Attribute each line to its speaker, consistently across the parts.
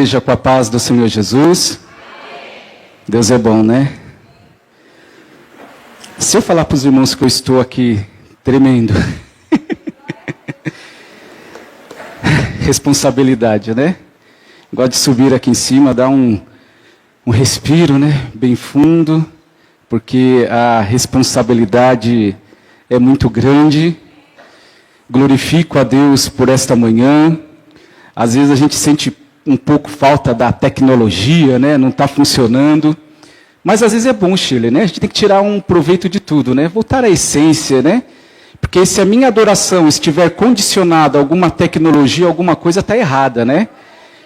Speaker 1: Seja com a paz do Senhor Jesus. Deus é bom, né? Se eu falar para os irmãos que eu estou aqui tremendo. Responsabilidade, né? Gosto de subir aqui em cima, dar um respiro, né? Bem fundo, porque a responsabilidade é muito grande. Glorifico a Deus por esta manhã. Às vezes a gente sente um pouco falta da tecnologia, né? Não está funcionando. Mas às vezes é bom, Shirley, né? A gente tem que tirar um proveito de tudo, né? Voltar à essência, né? Porque se a minha adoração estiver condicionada a alguma tecnologia, alguma coisa está errada, né?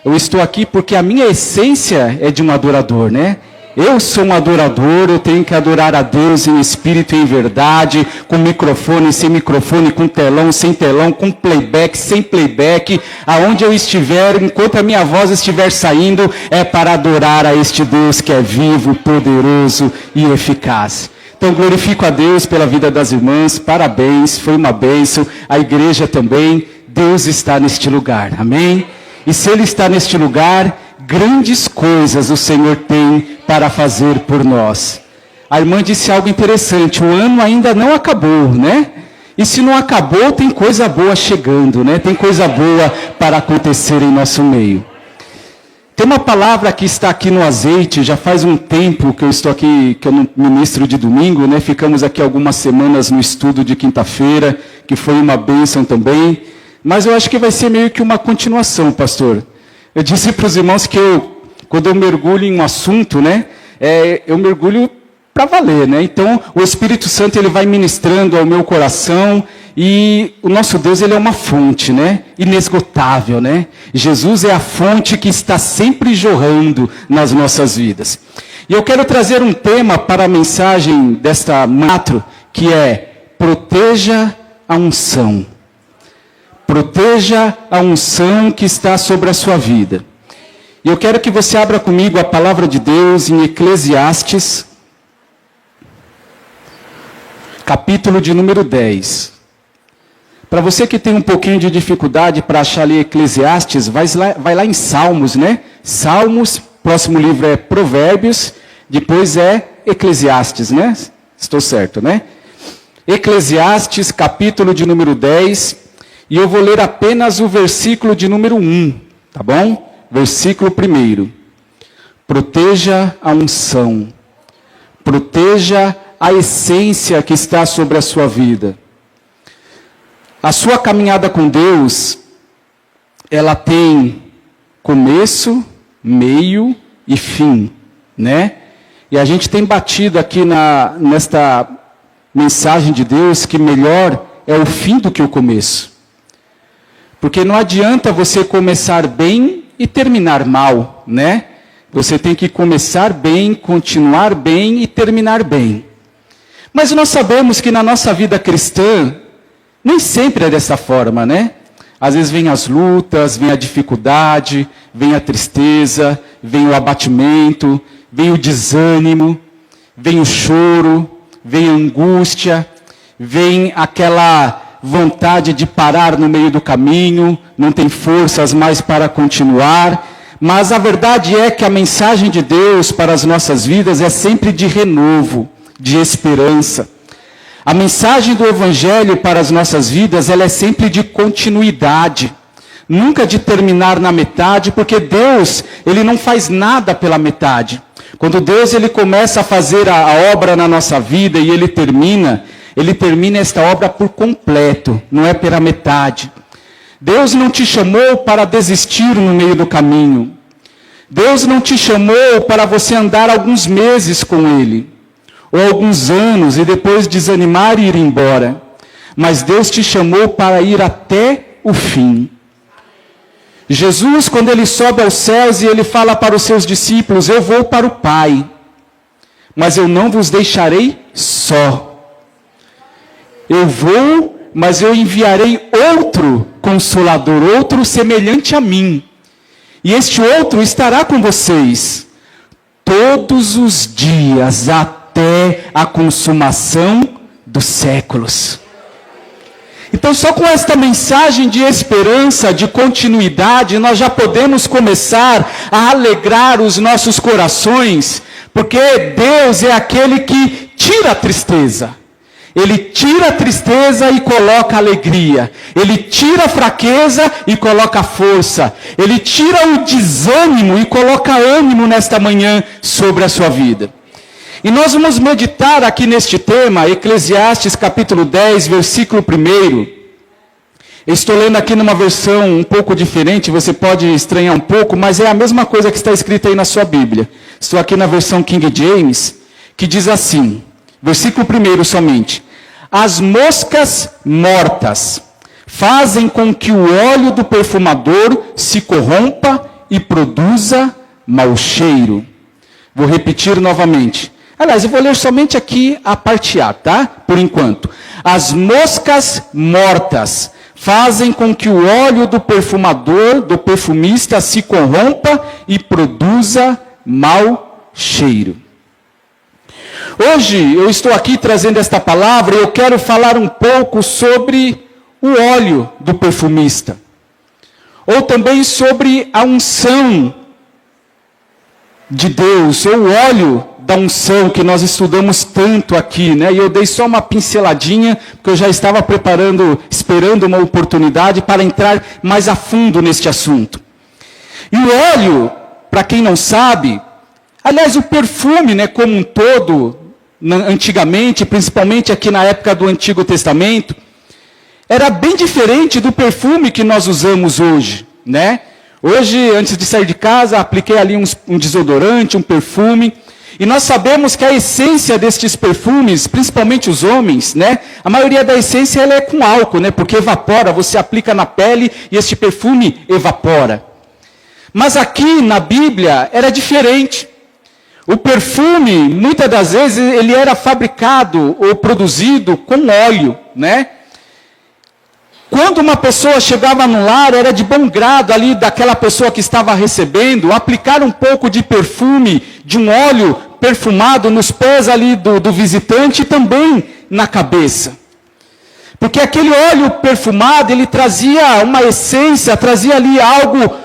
Speaker 1: Eu estou aqui porque a minha essência é de um adorador, né? Eu sou um adorador, eu tenho que adorar a Deus em espírito e em verdade, com microfone, sem microfone, com telão, sem telão, com playback, sem playback, aonde eu estiver, enquanto a minha voz estiver saindo, é para adorar a este Deus que é vivo, poderoso e eficaz. Então glorifico a Deus pela vida das irmãs, parabéns, foi uma bênção, a igreja também, Deus está neste lugar, amém? E se Ele está neste lugar, grandes coisas o Senhor tem para fazer por nós. A irmã disse algo interessante, o ano ainda não acabou, né? E se não acabou, tem coisa boa chegando, né? Tem coisa boa para acontecer em nosso meio. Tem uma palavra que está aqui no azeite, já faz um tempo que eu estou aqui, que eu não ministro de domingo, né? Ficamos aqui algumas semanas no estudo de quinta-feira, que foi uma bênção também. Mas eu acho que vai ser meio que uma continuação, pastor. Eu disse para os irmãos que quando eu mergulho em um assunto, né? Eu mergulho para valer, né? Então, o Espírito Santo, ele vai ministrando ao meu coração. E o nosso Deus, ele é uma fonte, né? Inesgotável, né? Jesus é a fonte que está sempre jorrando nas nossas vidas. E eu quero trazer um tema para a mensagem desta manhã, que é: proteja a unção. Proteja a unção que está sobre a sua vida. E eu quero que você abra comigo a palavra de Deus em Eclesiastes, capítulo de número 10. Para você que tem um pouquinho de dificuldade para achar ali Eclesiastes, vai lá em Salmos, né? Salmos, próximo livro é Provérbios, depois é Eclesiastes, né? Estou certo, né? Eclesiastes, capítulo de número 10, e eu vou ler apenas o versículo de número 1, tá bom? Versículo 1. Proteja a unção, proteja a essência que está sobre a sua vida. A sua caminhada com Deus, ela tem começo, meio e fim, né? E a gente tem batido aqui nesta mensagem de Deus que melhor é o fim do que o começo. Porque não adianta você começar bem e terminar mal, né? Você tem que começar bem, continuar bem e terminar bem. Mas nós sabemos que na nossa vida cristã, nem sempre é dessa forma, né? Às vezes vem as lutas, vem a dificuldade, vem a tristeza, vem o abatimento, vem o desânimo, vem o choro, vem a angústia, vem aquela vontade de parar no meio do caminho, não tem forças mais para continuar. Mas a verdade é que a mensagem de Deus para as nossas vidas é sempre de renovo, de esperança. A mensagem do Evangelho para as nossas vidas, ela é sempre de continuidade, nunca de terminar na metade, porque Deus, Ele não faz nada pela metade. Quando Deus, Ele começa a fazer a obra na nossa vida e Ele termina esta obra por completo, não é pela metade. Deus não te chamou para desistir no meio do caminho. Deus não te chamou para você andar alguns meses com Ele, ou alguns anos, e depois desanimar e ir embora. Mas Deus te chamou para ir até o fim. Jesus, quando Ele sobe aos céus e Ele fala para os seus discípulos: eu vou para o Pai, mas eu não vos deixarei só. Eu vou, mas eu enviarei outro Consolador, outro semelhante a mim. E este outro estará com vocês todos os dias, até a consumação dos séculos. Então, só com esta mensagem de esperança, de continuidade, nós já podemos começar a alegrar os nossos corações, porque Deus é aquele que tira a tristeza. Ele tira a tristeza e coloca alegria. Ele tira a fraqueza e coloca força. Ele tira o desânimo e coloca ânimo nesta manhã sobre a sua vida. E nós vamos meditar aqui neste tema, Eclesiastes capítulo 10, versículo 1. Eu estou lendo aqui numa versão um pouco diferente, você pode estranhar um pouco, mas é a mesma coisa que está escrita aí na sua Bíblia. Estou aqui na versão King James, que diz assim, versículo 1 somente. As moscas mortas fazem com que o óleo do perfumador se corrompa e produza mau cheiro. Vou repetir novamente. Aliás, eu vou ler somente aqui a parte A, tá? Por enquanto. As moscas mortas fazem com que o óleo do perfumador, do perfumista, se corrompa e produza mau cheiro. Hoje eu estou aqui trazendo esta palavra e eu quero falar um pouco sobre o óleo do perfumista. Ou também sobre a unção de Deus, ou o óleo da unção que nós estudamos tanto aqui, né? E eu dei só uma pinceladinha, porque eu já estava esperando uma oportunidade para entrar mais a fundo neste assunto. E o óleo, para quem não sabe, aliás, o perfume, né, como um todo, antigamente, principalmente aqui na época do Antigo Testamento, era bem diferente do perfume que nós usamos hoje, né? Hoje, antes de sair de casa, apliquei ali um desodorante, um perfume, e nós sabemos que a essência destes perfumes, principalmente os homens, né? A maioria da essência ela é com álcool, né? Porque evapora, você aplica na pele e este perfume evapora. Mas aqui na Bíblia era diferente. O perfume, muitas das vezes, ele era fabricado ou produzido com óleo, né? Quando uma pessoa chegava no lar, era de bom grado ali daquela pessoa que estava recebendo, aplicar um pouco de perfume, de um óleo perfumado nos pés ali do visitante e também na cabeça. Porque aquele óleo perfumado, ele trazia uma essência, trazia ali algo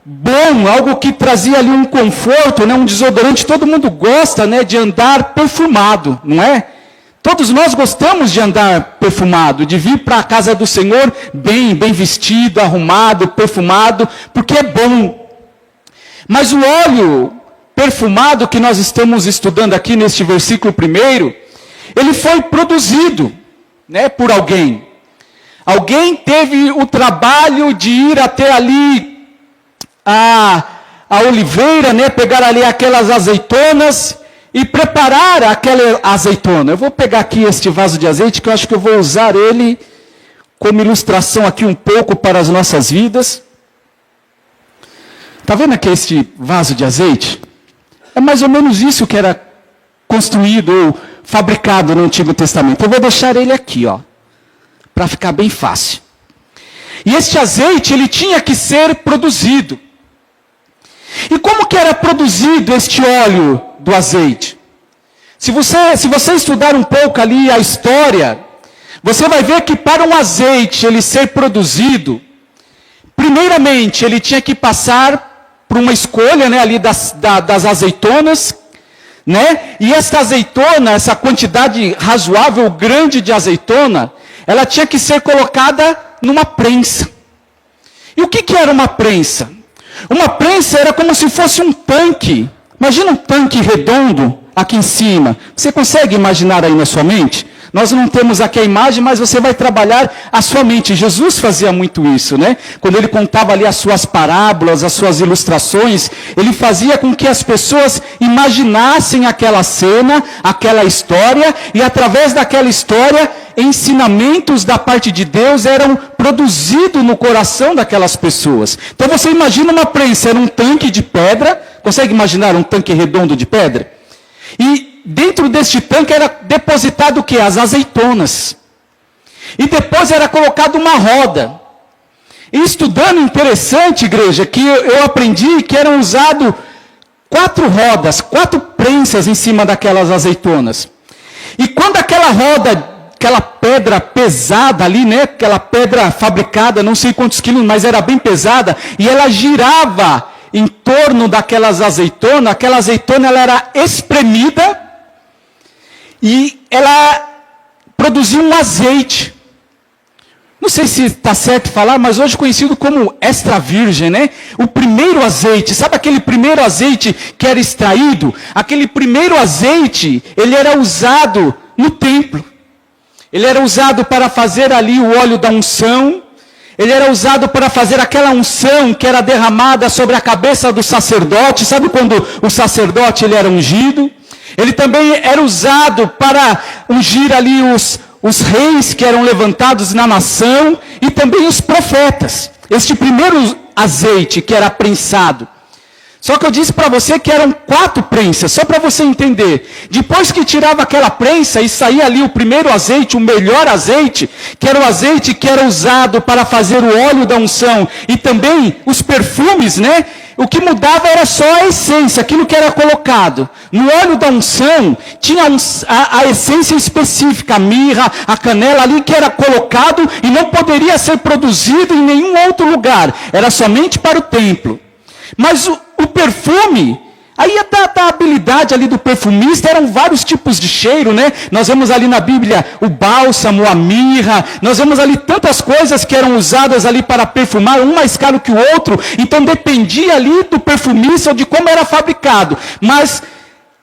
Speaker 1: bom, algo que trazia ali um conforto, né? Um desodorante. Todo mundo gosta, né, de andar perfumado, não é? Todos nós gostamos de andar perfumado, de vir para a casa do Senhor bem vestido, arrumado, perfumado, porque é bom. Mas o óleo perfumado que nós estamos estudando aqui neste versículo 1, ele foi produzido, né, por alguém. Alguém teve o trabalho de ir até ali a oliveira, né, pegar ali aquelas azeitonas e preparar aquela azeitona. Eu vou pegar aqui este vaso de azeite, que eu acho que eu vou usar ele como ilustração aqui um pouco para as nossas vidas. Está vendo aqui este vaso de azeite? É mais ou menos isso que era construído ou fabricado no Antigo Testamento. Eu vou deixar ele aqui, ó, para ficar bem fácil. E este azeite, ele tinha que ser produzido. E como que era produzido este óleo do azeite? Se você estudar um pouco ali a história, você vai ver que para um azeite ele ser produzido, primeiramente ele tinha que passar por uma escolha, né, ali das azeitonas, né? E essa azeitona, essa quantidade razoável, grande de azeitona, ela tinha que ser colocada numa prensa. E o que era uma prensa? Uma prensa era como se fosse um tanque. Imagina um tanque redondo aqui em cima. Você consegue imaginar aí na sua mente? Nós não temos aqui a imagem, mas você vai trabalhar a sua mente. Jesus fazia muito isso, né? Quando ele contava ali as suas parábolas, as suas ilustrações, ele fazia com que as pessoas imaginassem aquela cena, aquela história, e através daquela história, ensinamentos da parte de Deus eram produzidos no coração daquelas pessoas. Então você imagina uma prensa, era um tanque de pedra. Consegue imaginar um tanque redondo de pedra? E dentro deste tanque era depositado o quê? As azeitonas. E depois era colocado uma roda. E estudando, interessante, igreja, que eu aprendi que eram usadas 4 rodas, 4 prensas em cima daquelas azeitonas. E quando aquela roda aquela pedra pesada ali, né? Aquela pedra fabricada, não sei quantos quilos, mas era bem pesada, e ela girava em torno daquelas azeitonas. Aquela azeitona ela era espremida e ela produzia um azeite. Não sei se está certo falar, mas hoje conhecido como extra virgem, né? O primeiro azeite, sabe aquele primeiro azeite que era extraído? Aquele primeiro azeite, ele era usado no templo. Ele era usado para fazer ali o óleo da unção. Ele era usado para fazer aquela unção que era derramada sobre a cabeça do sacerdote. Sabe quando o sacerdote ele era ungido? Ele também era usado para ungir ali os reis que eram levantados na nação e também os profetas. Este primeiro azeite que era prensado. Só que eu disse para você que eram 4 prensas, só para você entender. Depois que tirava aquela prensa e saía ali o primeiro azeite, o melhor azeite, que era o azeite que era usado para fazer o óleo da unção e também os perfumes, né? O que mudava era só a essência, aquilo que era colocado. No óleo da unção, tinha a essência específica, a mirra, a canela ali que era colocado e não poderia ser produzido em nenhum outro lugar. Era somente para o templo. Mas o perfume, aí da habilidade ali do perfumista, eram vários tipos de cheiro, né? Nós vemos ali na Bíblia o bálsamo, a mirra, nós vemos ali tantas coisas que eram usadas ali para perfumar, um mais caro que o outro, então dependia ali do perfumista ou de como era fabricado, mas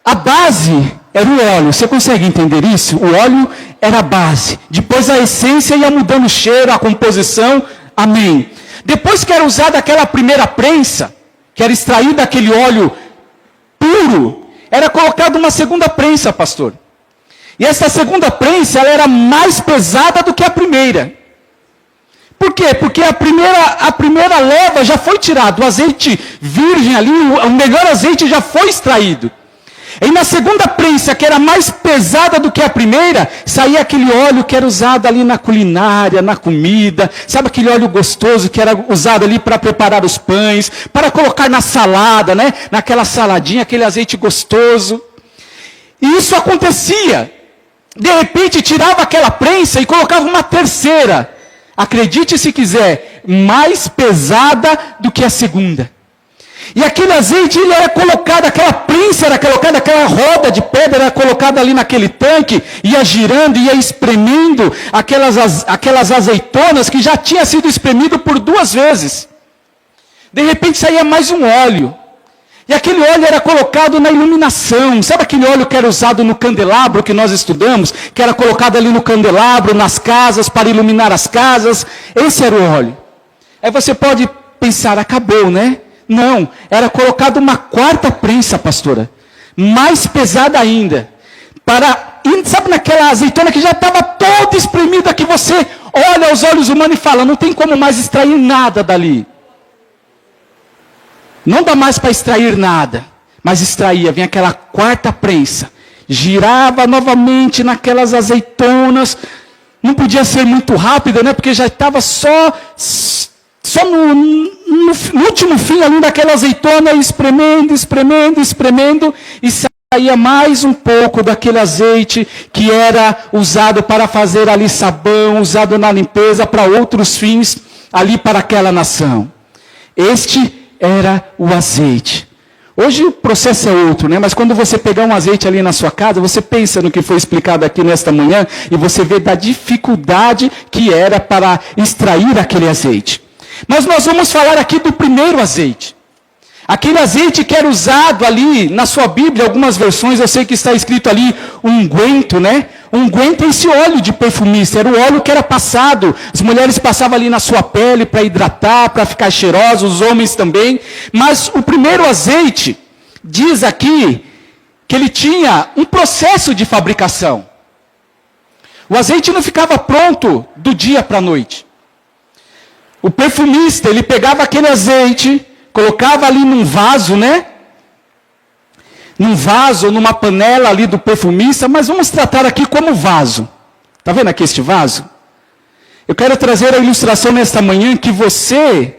Speaker 1: a base era o óleo. Você consegue entender isso? O óleo era a base, depois a essência ia mudando o cheiro, a composição, amém. Depois que era usada aquela primeira prensa, que era extraído aquele óleo puro, era colocado uma segunda prensa, pastor. E essa segunda prensa, ela era mais pesada do que a primeira. Por quê? Porque a primeira leva já foi tirada, o azeite virgem ali, o melhor azeite já foi extraído. E na segunda prensa, que era mais pesada do que a primeira, saía aquele óleo que era usado ali na culinária, na comida. Sabe aquele óleo gostoso que era usado ali para preparar os pães, para colocar na salada, né? Naquela saladinha, aquele azeite gostoso. E isso acontecia. De repente, tirava aquela prensa e colocava uma terceira. Acredite se quiser, mais pesada do que a segunda. E aquele azeite, ele era colocado, aquela prensa era colocada, aquela roda de pedra era colocada ali naquele tanque, ia girando, ia espremendo aquelas azeitonas que já tinha sido espremido por 2 vezes. De repente saía mais um óleo. E aquele óleo era colocado na iluminação. Sabe aquele óleo que era usado no candelabro que nós estudamos? Que era colocado ali no candelabro, nas casas, para iluminar as casas. Esse era o óleo. Aí você pode pensar, acabou, né? Não, era colocado uma 4ª prensa, pastora, mais pesada ainda, sabe naquela azeitona que já estava toda espremida, que você olha aos olhos humanos e fala, não tem como mais extrair nada dali. Não dá mais para extrair nada, mas extraía, vinha aquela 4ª prensa, girava novamente naquelas azeitonas, não podia ser muito rápida, né, porque já estava só no último fim ali daquela azeitona, espremendo, e saía mais um pouco daquele azeite que era usado para fazer ali sabão, usado na limpeza para outros fins, ali para aquela nação. Este era o azeite. Hoje o processo é outro, né? Mas quando você pegar um azeite ali na sua casa, você pensa no que foi explicado aqui nesta manhã, e você vê da dificuldade que era para extrair aquele azeite. Mas nós vamos falar aqui do primeiro azeite. Aquele azeite que era usado ali na sua Bíblia, algumas versões, eu sei que está escrito ali unguento, né? Unguento é esse óleo de perfumista, era o óleo que era passado. As mulheres passavam ali na sua pele para hidratar, para ficar cheirosos, os homens também. Mas o primeiro azeite, diz aqui, que ele tinha um processo de fabricação. O azeite não ficava pronto do dia para a noite. O perfumista, ele pegava aquele azeite, colocava ali num vaso, né? Num vaso, numa panela ali do perfumista, mas vamos tratar aqui como vaso. Está vendo aqui este vaso? Eu quero trazer a ilustração nesta manhã que você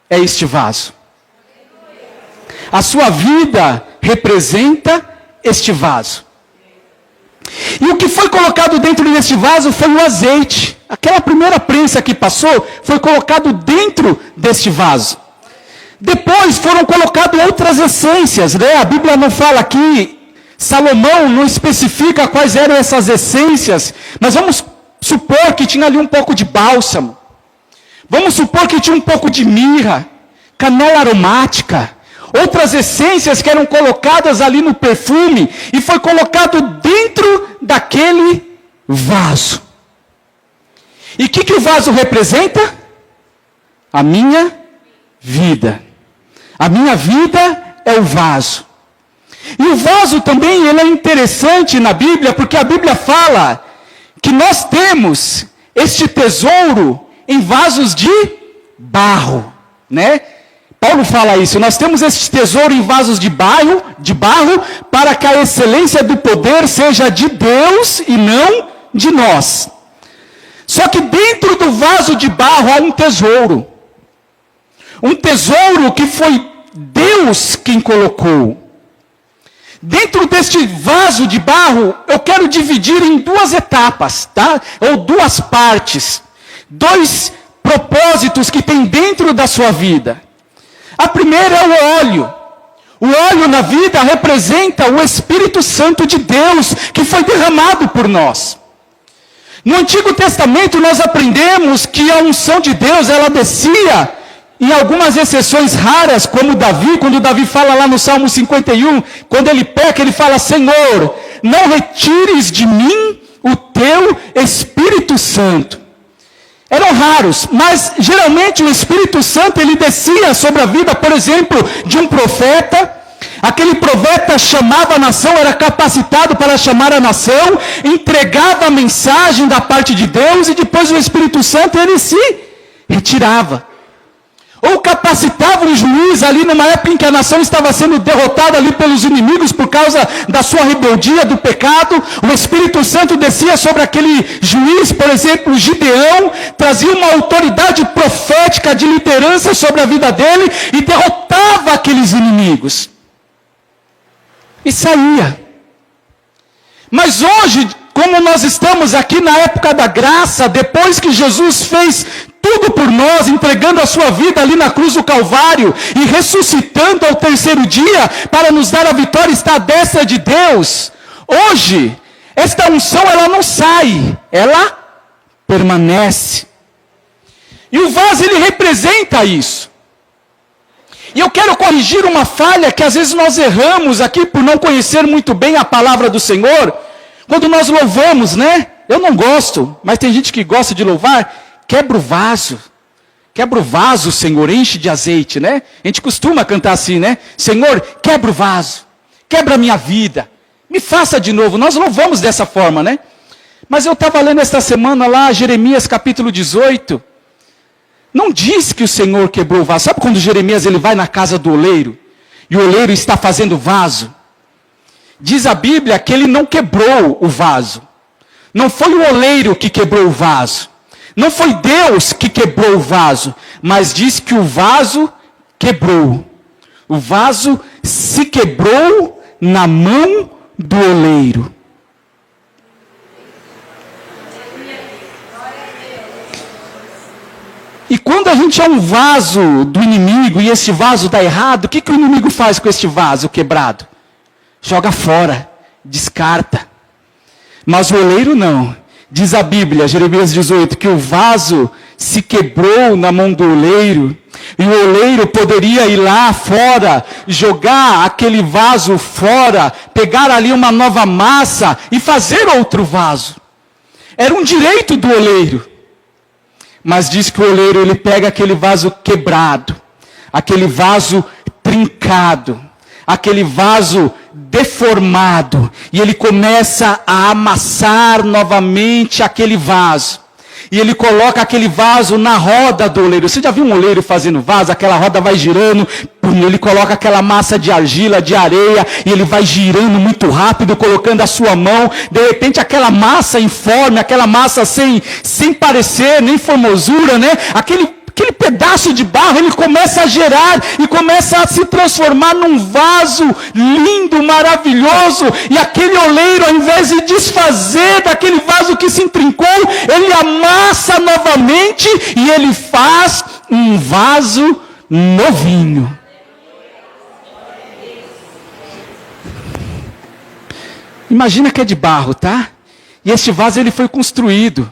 Speaker 1: é este vaso. A sua vida representa este vaso. E o que foi colocado dentro deste vaso foi o azeite. Aquela primeira prensa que passou foi colocado dentro deste vaso. Depois foram colocadas outras essências, né? A Bíblia não fala aqui, Salomão não especifica quais eram essas essências, mas vamos supor que tinha ali um pouco de bálsamo. Vamos supor que tinha um pouco de mirra, canela aromática, outras essências que eram colocadas ali no perfume, e foi colocado dentro daquele vaso. E o que o vaso representa? A minha vida. A minha vida é o vaso. E o vaso também ele é interessante na Bíblia, porque a Bíblia fala que nós temos este tesouro em vasos de barro, né? Paulo fala isso, nós temos este tesouro em vasos de barro, para que a excelência do poder seja de Deus e não de nós. Só que dentro do vaso de barro há um tesouro. Um tesouro que foi Deus quem colocou. Dentro deste vaso de barro, eu quero dividir em duas etapas, tá? Ou duas partes. Dois propósitos que tem dentro da sua vida. A primeira é o óleo. O óleo na vida representa o Espírito Santo de Deus que foi derramado por nós. No Antigo Testamento nós aprendemos que a unção de Deus ela descia em algumas exceções raras, como Davi, quando Davi fala lá no Salmo 51, quando ele peca, ele fala: Senhor, não retires de mim o teu Espírito Santo. Eram raros, mas geralmente o Espírito Santo ele descia sobre a vida, por exemplo, de um profeta. Aquele profeta chamava a nação, era capacitado para chamar a nação, entregava a mensagem da parte de Deus e depois o Espírito Santo ele se retirava. Ou capacitava um juiz ali numa época em que a nação estava sendo derrotada ali pelos inimigos por causa da sua rebeldia, do pecado. O Espírito Santo descia sobre aquele juiz, por exemplo, Gideão, trazia uma autoridade profética de liderança sobre a vida dele e derrotava aqueles inimigos. E saía. Mas hoje, como nós estamos aqui na época da graça, depois que Jesus fez tudo por nós, entregando a sua vida ali na cruz do Calvário e ressuscitando ao terceiro dia para nos dar a vitória, está à destra de Deus. Hoje, esta unção ela não sai, ela permanece. E o vaso ele representa isso. E eu quero corrigir uma falha que às vezes nós erramos aqui por não conhecer muito bem a palavra do Senhor. Quando nós louvamos, né? Eu não gosto, mas tem gente que gosta de louvar. Quebra o vaso. Quebra o vaso, Senhor, enche de azeite, né? A gente costuma cantar assim, né? Senhor, quebra o vaso. Quebra a minha vida. Me faça de novo. Nós louvamos dessa forma, né? Mas eu estava lendo esta semana lá, Jeremias capítulo 18. Não diz que o Senhor quebrou o vaso. Sabe quando Jeremias ele vai na casa do oleiro? E o oleiro está fazendo vaso? Diz a Bíblia que ele não quebrou o vaso. Não foi o oleiro que quebrou o vaso. Não foi Deus que quebrou o vaso. Mas diz que o vaso quebrou. O vaso se quebrou na mão do oleiro. E quando a gente é um vaso do inimigo e esse vaso dá errado, o que o inimigo faz com este vaso quebrado? Joga fora, descarta. Mas o oleiro não. Diz a Bíblia, Jeremias 18, que o vaso se quebrou na mão do oleiro. E o oleiro poderia ir lá fora, jogar aquele vaso fora, pegar ali uma nova massa e fazer outro vaso. Era um direito do oleiro. Mas diz que o oleiro ele pega aquele vaso quebrado, aquele vaso trincado, aquele vaso deformado, e ele começa a amassar novamente aquele vaso. E ele coloca aquele vaso na roda do oleiro. Você já viu um oleiro fazendo vaso? Aquela roda vai girando, ele coloca aquela massa de argila, de areia, e ele vai girando muito rápido, colocando a sua mão. De repente aquela massa informe, aquela massa sem parecer, nem formosura, né? aquele pedaço de barro, ele começa a gerar e começa a se transformar num vaso lindo, maravilhoso. E aquele oleiro, ao invés de desfazer daquele vaso que se intrincou, ele amassa novamente e ele faz um vaso novinho. Imagina que é de barro, tá? E este vaso ele foi construído.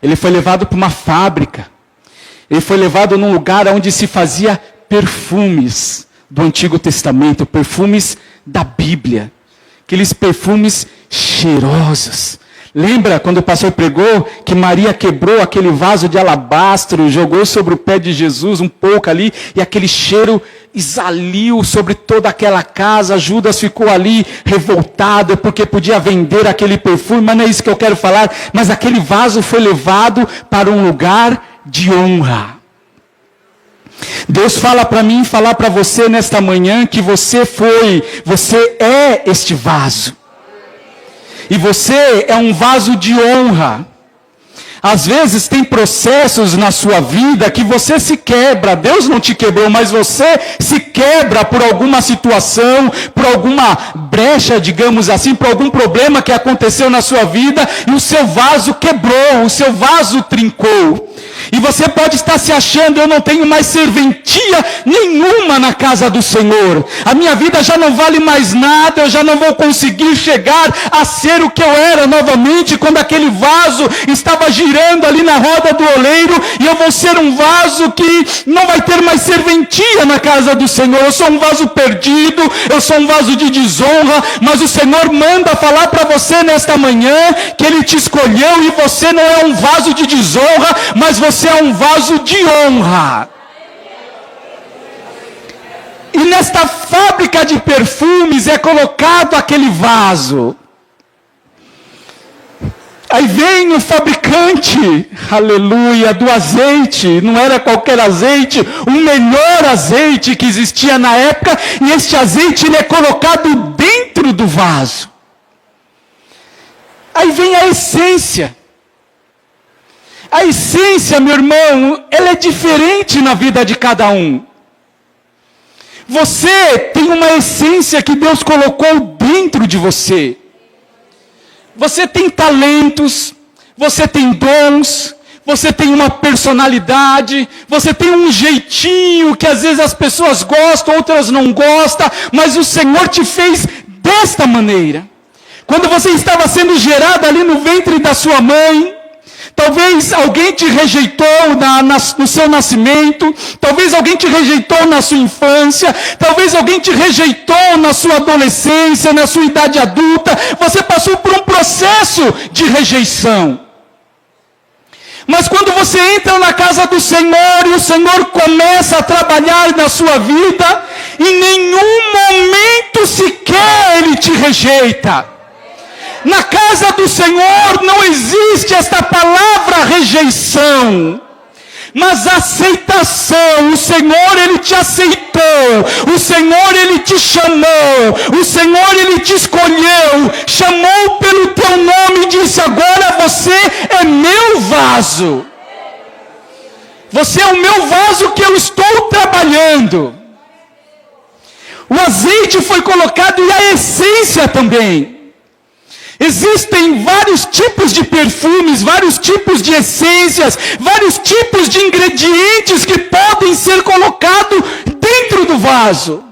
Speaker 1: Ele foi levado para uma fábrica. Ele foi levado num lugar onde se fazia perfumes do Antigo Testamento, perfumes da Bíblia. Aqueles perfumes cheirosos. Lembra quando o pastor pregou que Maria quebrou aquele vaso de alabastro, jogou sobre o pé de Jesus um pouco ali, e aquele cheiro exaliu sobre toda aquela casa. Judas ficou ali revoltado porque podia vender aquele perfume, mas não é isso que eu quero falar. Mas aquele vaso foi levado para um lugar de honra. Deus fala para mim, falar para você nesta manhã que você é este vaso. E você é um vaso de honra. Às vezes tem processos na sua vida que você se quebra. Deus não te quebrou, mas você se quebra por alguma situação, por alguma brecha, digamos assim, por algum problema que aconteceu na sua vida, e o seu vaso quebrou, o seu vaso trincou. E você pode estar se achando, eu não tenho mais serventia nenhuma na casa do Senhor. A minha vida já não vale mais nada, eu já não vou conseguir chegar a ser o que eu era novamente, quando aquele vaso estava girando ali na roda do oleiro, e eu vou ser um vaso que não vai ter mais serventia na casa do Senhor. Eu sou um vaso perdido, eu sou um vaso de desonra, mas o Senhor manda falar para você nesta manhã, que Ele te escolheu, e você não é um vaso de desonra, mas você é um vaso de honra. E nesta fábrica de perfumes é colocado aquele vaso. Aí vem o fabricante, aleluia, do azeite. Não era qualquer azeite, o melhor azeite que existia na época. E este azeite ele é colocado dentro do vaso. Aí vem a essência. A essência, meu irmão, ela é diferente na vida de cada um. Você tem uma essência que Deus colocou dentro de você. Você tem talentos, você tem dons, você tem uma personalidade, você tem um jeitinho que às vezes as pessoas gostam, outras não gostam, mas o Senhor te fez desta maneira. Quando você estava sendo gerado ali no ventre da sua mãe, talvez alguém te rejeitou no seu nascimento, talvez alguém te rejeitou na sua infância, talvez alguém te rejeitou na sua adolescência, na sua idade adulta. Você passou por um processo de rejeição. Mas quando você entra na casa do Senhor e o Senhor começa a trabalhar na sua vida, em nenhum momento sequer Ele te rejeita. Na casa do Senhor não existe esta palavra rejeição, mas aceitação. O Senhor, Ele te aceitou, o Senhor, Ele te chamou, o Senhor, Ele te escolheu, chamou pelo teu nome e disse: agora você é meu vaso. Você é o meu vaso que eu estou trabalhando. O azeite foi colocado e a essência também. Existem vários tipos de perfumes, vários tipos de essências, vários tipos de ingredientes que podem ser colocados dentro do vaso.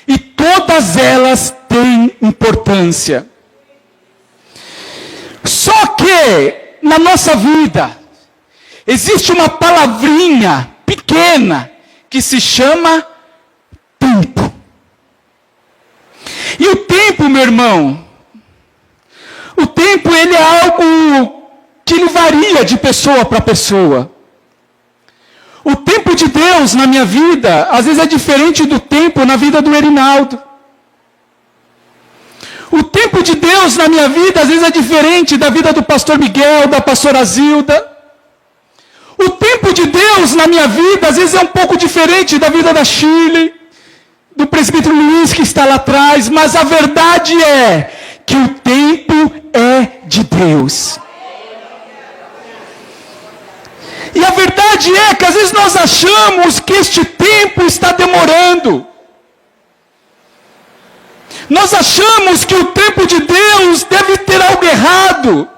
Speaker 1: E todas elas têm importância. Só que, na nossa vida, existe uma palavrinha pequena que se chama tempo. E o tempo, meu irmão, o tempo, ele é algo que ele varia de pessoa para pessoa. O tempo de Deus na minha vida, às vezes é diferente do tempo na vida do Erinaldo. O tempo de Deus na minha vida, às vezes é diferente da vida do pastor Miguel, da pastora Zilda. O tempo de Deus na minha vida, às vezes é um pouco diferente da vida da Shirley, do presbítero Luiz que está lá atrás, mas a verdade é que o tempo é de Deus. E a verdade é que às vezes nós achamos que este tempo está demorando. Nós achamos que o tempo de Deus deve ter algo errado.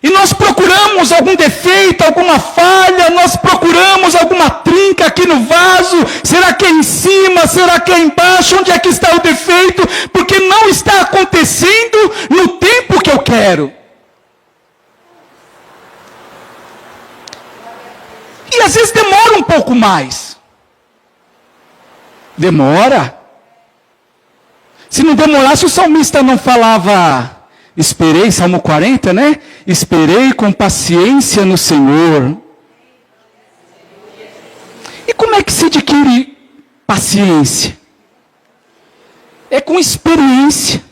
Speaker 1: E nós procuramos algum defeito, alguma falha, nós procuramos alguma trinca aqui no vaso. Será que é em cima? Será que é embaixo? Onde é que está o defeito? Porque não está acontecendo no tempo que eu quero. E às vezes demora um pouco mais. Demora. Se não demorasse, o salmista não falava... Esperei, Salmo 40, né? Esperei com paciência no Senhor. E como é que se adquire paciência? É com experiência.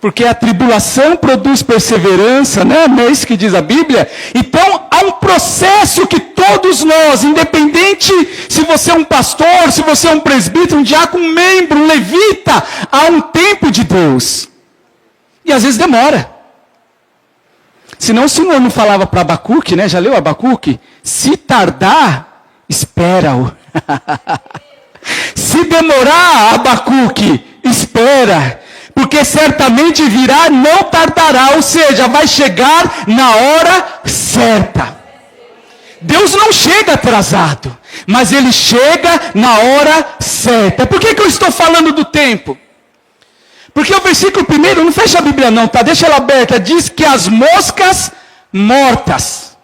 Speaker 1: Porque a tribulação produz perseverança, né? Não é isso que diz a Bíblia? Então, há um processo que todos nós, independente se você é um pastor, se você é um presbítero, um diácono, um membro, um levita, há um tempo de Deus. E às vezes demora. Senão o Senhor não falava para Abacuque, né? Já leu Abacuque? Se tardar, espera-o. Se demorar, Abacuque, espera. Porque certamente virá, não tardará. Ou seja, vai chegar na hora certa. Deus não chega atrasado, mas Ele chega na hora certa. Por que eu estou falando do tempo? Porque o versículo 1, não fecha a Bíblia não, tá? Deixa ela aberta. Diz que as moscas mortas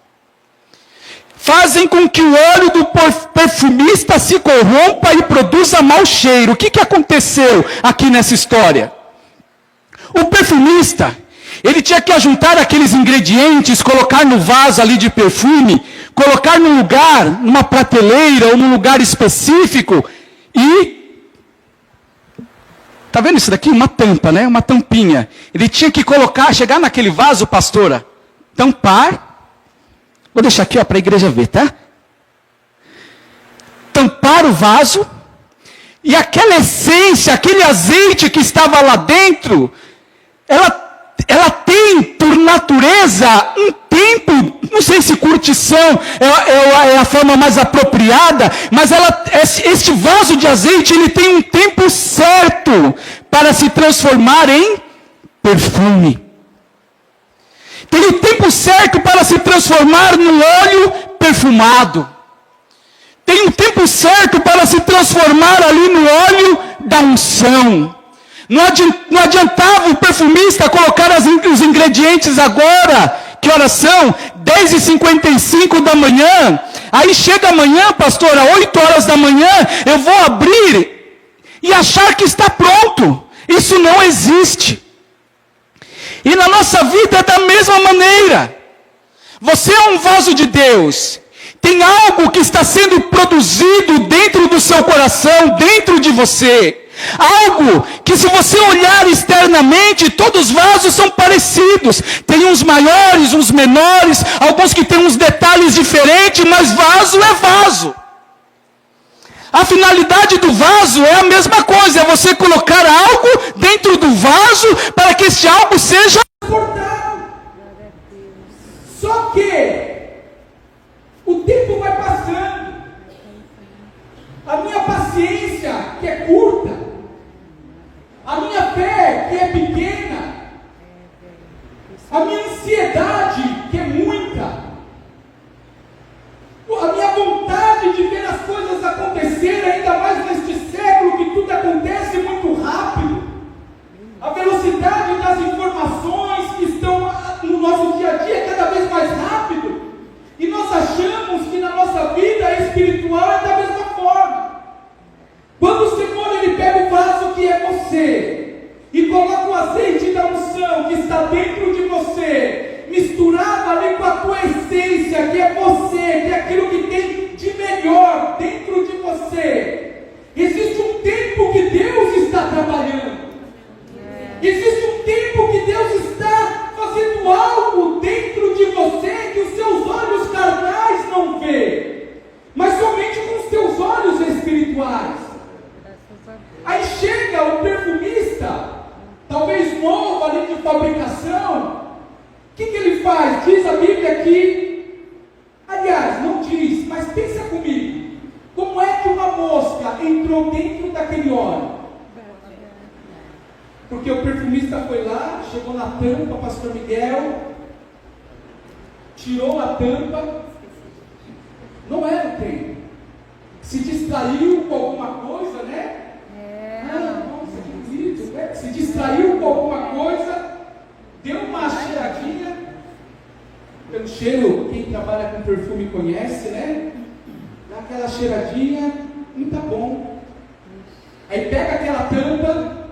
Speaker 1: fazem com que o óleo do perfumista se corrompa e produza mau cheiro. O que aconteceu aqui nessa história? O perfumista, ele tinha que ajuntar aqueles ingredientes, colocar no vaso ali de perfume, colocar num lugar, numa prateleira ou num lugar específico e... Está vendo isso daqui? Uma tampa, né? Uma tampinha. Ele tinha que colocar, chegar naquele vaso, pastora, tampar. Vou deixar aqui para a igreja ver, tá? Tampar o vaso. E aquela essência, aquele azeite que estava lá dentro, ela tem, por natureza, um tempo, não sei se curtição é a forma mais apropriada, mas este vaso de azeite, ele tem um tempo certo para se transformar em perfume. Tem o tempo certo para se transformar num óleo perfumado. Tem um tempo certo para se transformar ali no óleo da unção. Não adiantava o perfumista colocar os ingredientes agora. Que horas são? 10h55 da manhã. Aí chega amanhã, pastor, às 8 horas da manhã, eu vou abrir e achar que está pronto. Isso não existe. E na nossa vida é da mesma maneira. Você é um vaso de Deus. Tem algo que está sendo produzido dentro do seu coração, dentro de você. Algo que, se você olhar externamente, todos os vasos são parecidos. Tem uns maiores, uns menores, alguns que têm uns detalhes diferentes, mas vaso é vaso. A finalidade do vaso é a mesma coisa, é você colocar algo dentro do vaso para que esse algo seja transportado. Só que o tempo vai passando. A minha paciência, que é curta, a minha fé, que é pequena, a minha ansiedade, que é muita, a minha vontade de ver as coisas acontecerem, ainda mais neste século que tudo acontece muito rápido, a velocidade das informações que estão no nosso dia a dia é cada vez mais rápido, e nós achamos que na nossa vida espiritual é da mesma forma. Quando o Senhor, Ele pega o vaso que é você, e coloca o azeite da unção que está dentro de você, misturado ali com a tua essência, que é você, que é aquilo que tem de melhor dentro de você. Existe um tempo que Deus está trabalhando. Existe um tempo que Deus está fazendo algo dentro de você que os seus olhos carnais não vê, mas somente com os teus olhos espirituais. Aí chega o perfumista, talvez novo ali de fabricação. O que ele faz? Diz a Bíblia que
Speaker 2: aliás, não diz, mas pensa comigo. Como é que uma mosca entrou dentro daquele óleo? Porque o perfumista foi lá, chegou na tampa, pastor Miguel, tirou a tampa, não era o tempo. Se distraiu com alguma coisa, né? Nossa, que bonito, né? Se distraiu com alguma coisa, deu uma cheiradinha. Pelo cheiro, quem trabalha com perfume conhece, né? Dá aquela cheiradinha, tá bom. Aí pega aquela tampa,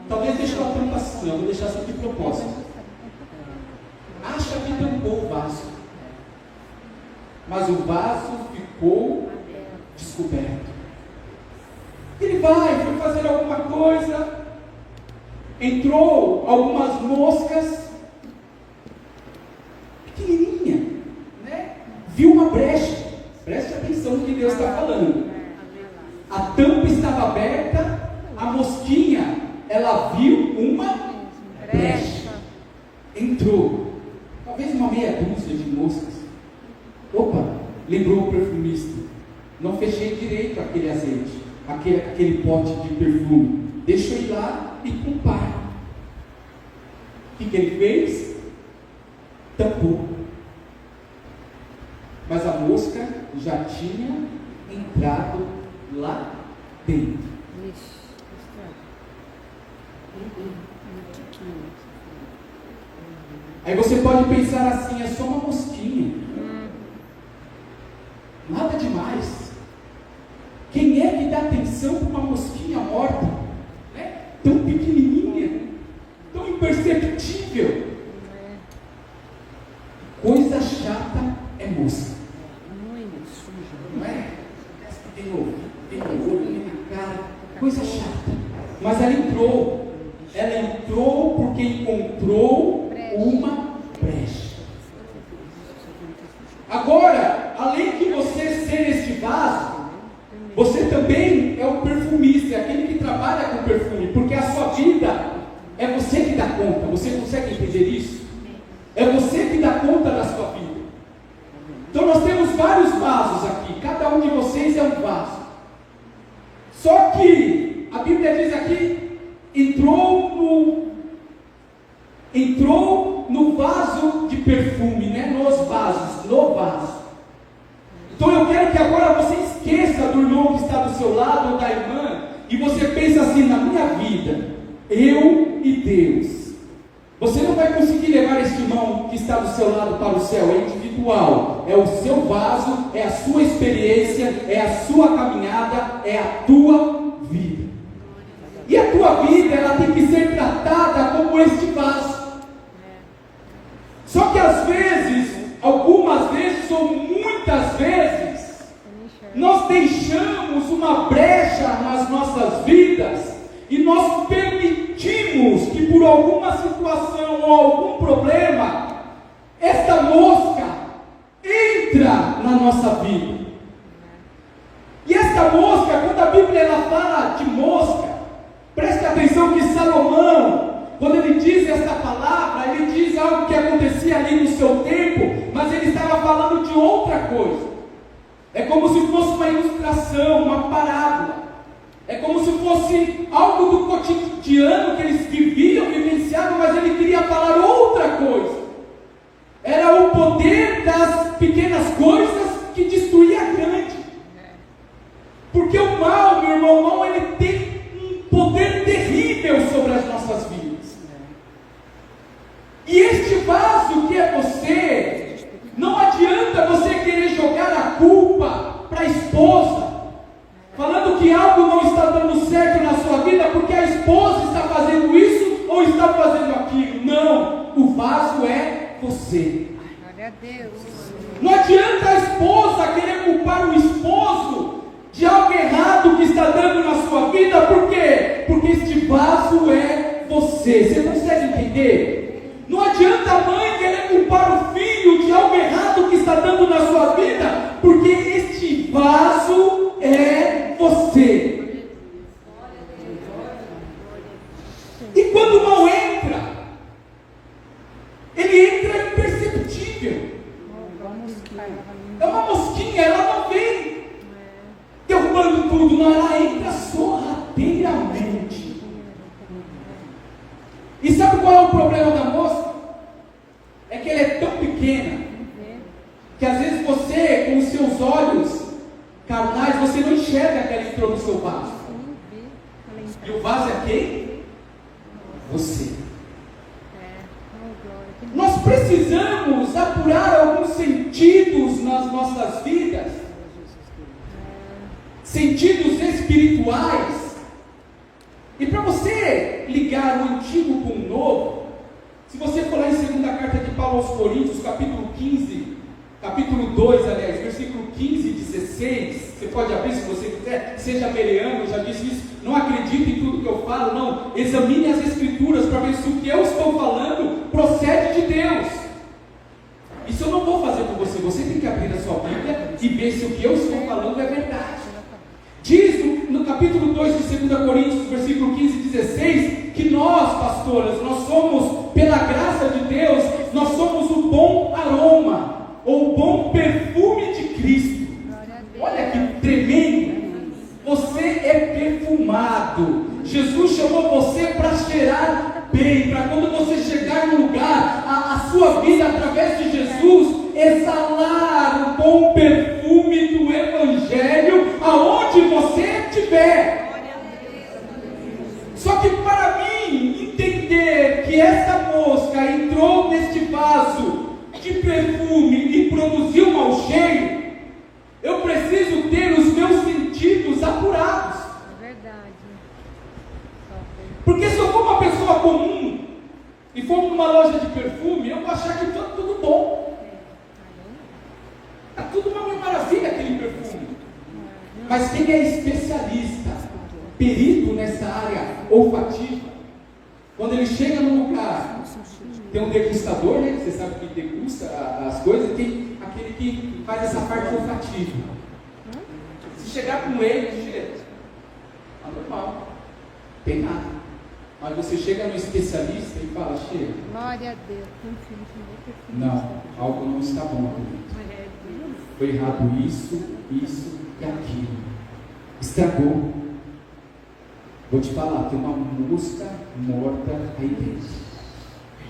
Speaker 2: talvez deixe a tampa assim, eu vou deixar assim de propósito. Acha que tampou o vaso, mas o vaso ficou descoberto. Ele foi fazer alguma coisa, entrou algumas moscas, pequenininha, né? Viu uma brecha. Preste atenção no que Deus está falando. A tampa estava aberta, a mosquinha, ela viu uma brecha. Entrou, talvez uma meia dúzia de moscas. Opa, lembrou o perfumista. Não fechei direito aquele azeite, aquele pote de perfume. Deixa eu ir lá e comparo. O que ele fez? Tampou. Mas a mosca já tinha entrado lá dentro. Aí você pode pensar assim, é só uma mosquinha. Nada demais. Quem é que dá atenção para uma mosquinha morta? Né? Tão pequenininha, tão imperceptível. Coisa chata é mosca. Não é? Tem no olho, tem na cara. Coisa chata. Mas ela entrou. Ela entrou porque encontrou uma brecha. Agora, além de você ser este vaso, você também é o perfumista, é aquele que trabalha com perfume, porque a sua vida é você que dá conta. Você consegue entender isso? É você que dá conta da sua vida. Então nós temos vários vasos aqui, cada um de vocês é um vaso. Só que a Bíblia diz aqui, entrou no vaso de perfume, né? Nos vasos, no vaso. Então eu quero que agora você esqueça do irmão que está do seu lado, ou da irmã, e você pense assim, na minha vida, eu e Deus. Você não vai conseguir levar este irmão que está do seu lado para o céu, é individual, é o seu vaso, é a sua experiência, é a sua caminhada, é a tua vida. E a tua vida, ela tem que ser tratada como este vaso. Só que às vezes, algumas vezes ou muitas vezes, nós deixamos uma brecha nas nossas vidas e nós permitimos que por alguma situação ou algum problema, esta mosca entra na nossa vida. E esta mosca, quando a Bíblia ela fala de mosca, preste atenção que Salomão, quando ele diz esta palavra, ele diz algo que acontecia ali no seu tempo, mas ele estava falando de outra coisa. É como se fosse uma ilustração, uma parábola. É como se fosse algo do cotidiano que eles vivenciavam, mas ele queria falar outra coisa. Era o poder das pequenas coisas que destruía a grande. Porque o mal, meu irmão, o mal, ele tem um poder terrível sobre as nossas vidas. E este vaso que é você, não adianta você querer jogar a culpa para a esposa, falando que algo não está dando certo na sua vida porque a esposa está fazendo isso ou está fazendo aquilo. Não, o vaso é você.
Speaker 3: Glória a Deus.
Speaker 2: Não adianta a esposa querer culpar o esposo de algo errado que está dando na sua vida. Por quê? Porque este vaso é você. Você consegue entender? Não adianta a mãe querer culpar o filho de algo errado que está dando na sua vida, porque este vaso é você. E quando o mal entra, ele entra imperceptível. espirituais. E para você ligar o antigo com o novo, se você for lá em 2ª carta de Paulo aos Coríntios, capítulo 2, aliás, versículo 15 e 16, você pode abrir se você quiser, seja bereano, eu já disse isso, não acredite em tudo que eu falo, não, examine as escrituras para ver se o que eu estou falando procede de Deus. Isso eu não vou fazer por você, você tem que abrir a sua Bíblia e ver se o que eu estou falando é verdade. Diz no capítulo 2 de 2 Coríntios, versículo 15 e 16, que nós, pastoras, nós somos, pela graça de Deus, nós somos o bom aroma, ou o bom perfume de Cristo. Olha que tremendo! Você é perfumado. Jesus chamou você para cheirar bem, para quando você chegar no lugar, a sua vida através de Jesus, exalar o bom perfume do Evangelho aonde você estiver. Só que para mim entender que essa mosca entrou neste vaso de perfume e produziu mau cheiro, eu preciso ter os meus sentidos apurados.
Speaker 3: É verdade.
Speaker 2: Porque se eu for uma pessoa comum e for numa loja de perfume, eu vou achar que está tudo bom. Está tudo uma maravilha aquele perfume. Mas quem é especialista, perito nessa área olfativa, quando ele chega num lugar, tem um degustador, né? Você sabe que degusta as coisas, e tem aquele que faz essa parte olfativa. Se chegar com ele, cheira. Tá normal. Tem nada. Mas você chega no especialista e fala, cheira.
Speaker 3: Glória a Deus.
Speaker 2: Não, algo não está bom aqui. Foi errado isso e aquilo. Estragou. Vou te falar, tem uma mosca morta aí dentro.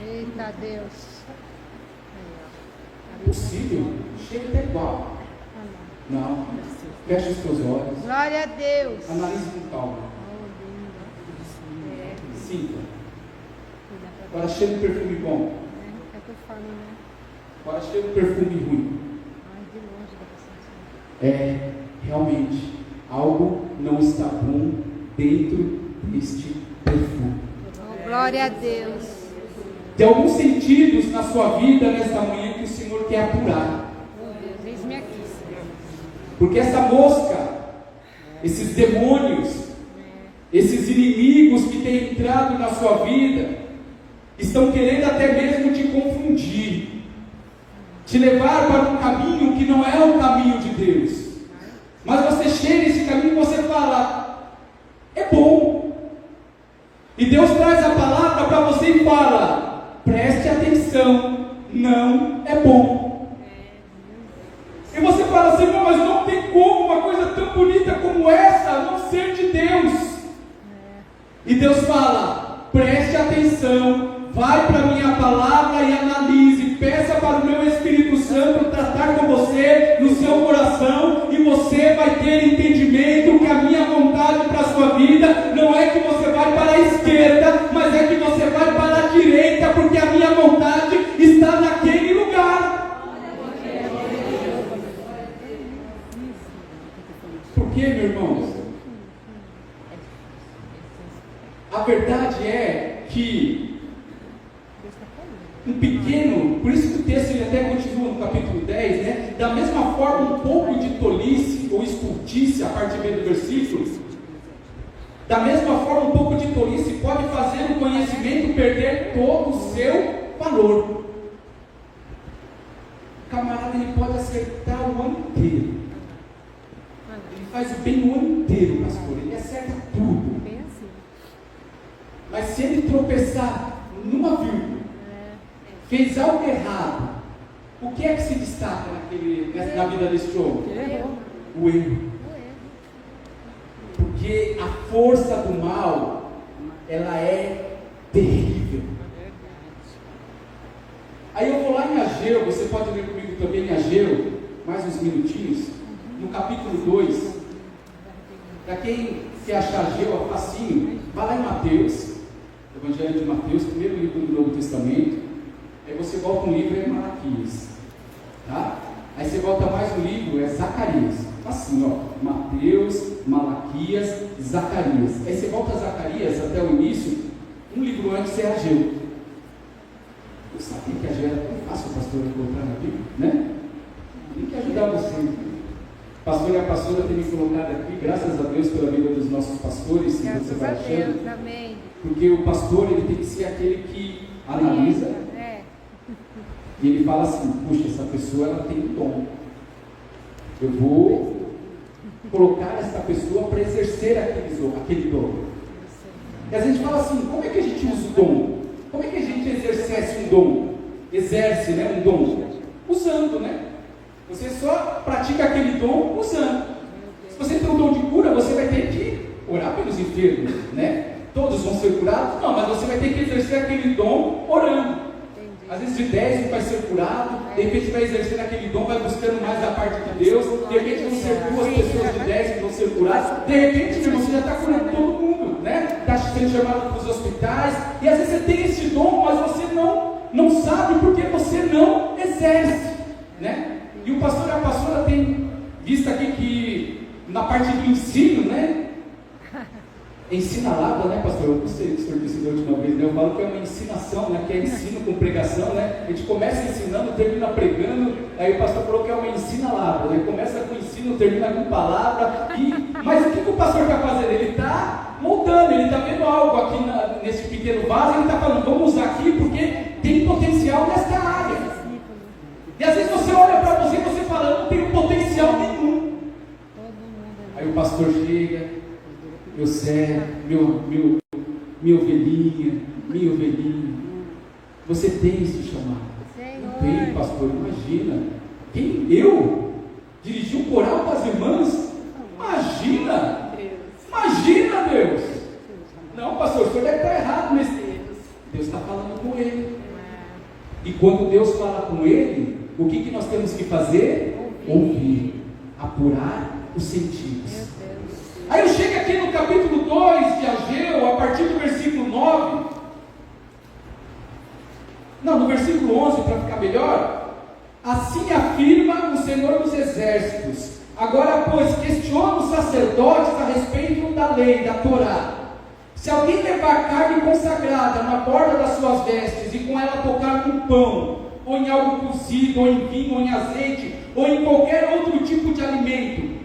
Speaker 3: Eita Deus.
Speaker 2: É possível? Chega até igual. Não. Feche os teus olhos.
Speaker 3: Glória a Deus.
Speaker 2: Analise com calma. Sinta. Agora cheira um perfume bom.
Speaker 3: É perfume, né?
Speaker 2: Agora cheira um perfume ruim.
Speaker 3: De longe da presença.
Speaker 2: Realmente, algo não está bom dentro deste perfume.
Speaker 3: Glória a Deus.
Speaker 2: Tem alguns sentidos na sua vida nesta manhã que o Senhor quer apurar.
Speaker 3: Meu Deus, eis-me aqui.
Speaker 2: Porque essa mosca, esses demônios, esses inimigos que têm entrado na sua vida, estão querendo até mesmo te confundir, te levar para um caminho que não é o caminho de Deus. Mas você chega nesse caminho e você fala, é bom. E Deus traz a palavra para você e fala, preste atenção, não é bom. E você fala, Senhor, mas não tem como uma coisa tão bonita como essa não ser de Deus. E Deus fala, preste atenção, vai para a minha palavra e analise, peça para o meu Espírito Santo tratar com você no seu coração, e você vai ter entendimento que a minha vontade para a sua vida não é que você vai para a esquerda, mas é que você vai para a direita, porque a minha vontade está naquele lugar. Por quê, meu irmão? A verdade é que um pequeno, por isso que o texto ele até continua no capítulo 10, né? Da mesma forma, um pouco de tolice ou estultice, a parte B do versículo, da mesma forma, um pouco de tolice pode fazer o conhecimento perder todo o seu valor. O camarada ele pode acertar o ano inteiro, ele faz o bem o ano inteiro, pastor, ele acerta tudo. Mas se ele tropeçar numa vírgula, fez algo errado, o que é que se destaca na vida deste homem? O erro. Porque a força do mal, ela é terrível. Aí eu vou lá em Ageu, você pode ler comigo também em Ageu, mais uns minutinhos, no capítulo 2. Para quem quer achar Ageu, é facinho, vai lá em Mateus, Evangelho de Mateus, primeiro livro do Novo Testamento. Aí você volta um livro, é Malaquias, tá? Aí você volta mais um livro, é Zacarias. Assim, ó, Mateus, Malaquias, Zacarias. Aí você volta a Zacarias até o início, um livro antes é Ageu. Eu sabia que Ageu era tão fácil, pastor, colocar na Bíblia, né? Tem que ajudar você. O pastor e a pastora têm me colocado aqui, graças a Deus pela vida dos nossos pastores, que você vai achando.
Speaker 3: Amém.
Speaker 2: Porque o pastor, ele tem que ser aquele que analisa. E ele fala assim, puxa, essa pessoa ela tem um dom. Eu vou colocar essa pessoa para exercer aquele dom. E a gente fala assim, como é que a gente usa o dom? Como é que a gente exerce um dom? Exerce, né, um dom? Usando, né? Você só pratica aquele dom usando. Se você tem um dom de cura, você vai ter que orar pelos enfermos, né? Todos vão ser curados? Não, mas você vai ter que exercer aquele dom orando. Às vezes de 10 vai ser curado, de repente vai exercendo aquele dom, vai buscando mais da parte de Deus, de repente vão ser 2 pessoas de 10 que vão ser curadas, de repente você já está curando todo mundo, né? Está sendo chamado para os hospitais, e às vezes você tem esse dom, mas você não sabe porque você não exerce, né? E o pastor e a pastora tem visto aqui que na parte do ensino, né? Ensinalada, né, pastor? Eu não sei o que o senhor disse da última vez, né? Eu falo que é uma ensinação, né? Que é ensino com pregação, né? A gente começa ensinando, termina pregando, aí o pastor falou que é uma ensinalada, né? Começa com ensino, termina com palavra, mas o que o pastor está fazendo? Ele está moldando, ele está vendo algo aqui nesse pequeno vaso, ele está falando, vamos usar aqui porque tem potencial nesta área. E às vezes você olha para você e você fala, eu não tenho potencial nenhum. Aí o pastor chega, meu servo, minha ovelhinha, você tem esse chamado? Eu tenho, pastor, imagina. Eu? Dirigir um coral com as irmãs? Imagina, Deus. Não, pastor, o senhor deve estar errado, mas Deus está falando com ele. E quando Deus fala com ele, o que nós temos que fazer? Ouvir, apurar os sentidos. Aí eu chego aqui no capítulo 2 de Ageu, a partir do versículo 9. Não, no versículo 11, para ficar melhor. Assim afirma o Senhor dos Exércitos. Agora, pois, questiona os sacerdotes a respeito da lei, da Torá. Se alguém levar carne consagrada na borda das suas vestes e com ela tocar no pão, ou em algo cozido, ou em vinho, ou em azeite, ou em qualquer outro tipo de alimento,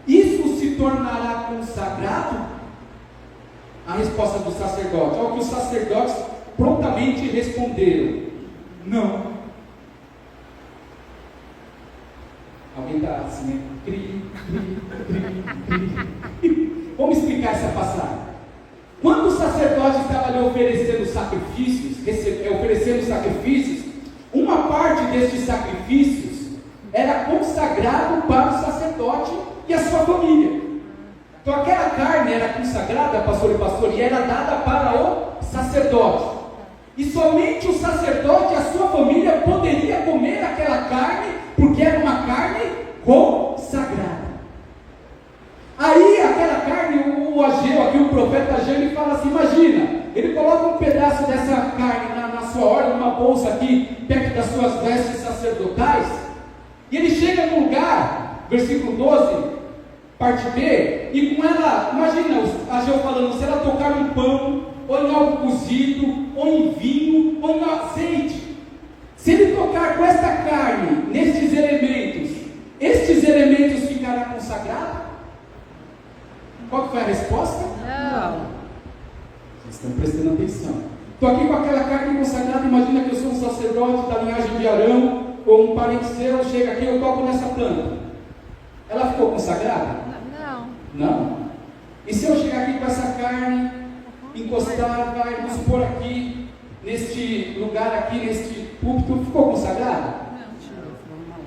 Speaker 2: isso se tornará consagrado? A resposta do sacerdote. Ao que os sacerdotes prontamente responderam: não. Alguém está assim, né? Vamos explicar essa passagem. Quando o sacerdote estava ali oferecendo sacrifícios, uma parte destes sacrifícios era consagrado para o sacerdote e a sua família. Então aquela carne era consagrada, pastor e pastor, e era dada para o sacerdote. E somente o sacerdote e a sua família poderia comer aquela carne, porque era uma carne consagrada. Aí aquela carne, o Ageu, aqui o profeta Ageu, ele fala assim, imagina, ele coloca um pedaço dessa carne na sua horta, numa bolsa aqui, perto das suas vestes sacerdotais, e ele chega num lugar, versículo 12, parte B, e com ela, imagina Ageu falando, se ela tocar no pão, ou em algo cozido, ou em vinho, ou em azeite, se ele tocar com esta carne, nestes elementos, estes elementos ficarão consagrados? Qual foi a resposta?
Speaker 3: Não.
Speaker 2: Vocês estão prestando atenção. Estou aqui com aquela carne consagrada, imagina que eu sou um sacerdote da linhagem de Arão, ou um parente seu, chega aqui, eu toco nessa planta. Ela ficou consagrada?
Speaker 3: Não.
Speaker 2: Não. E se eu chegar aqui com essa carne, encostar, vamos supor aqui, neste lugar aqui, neste púlpito, ficou consagrada?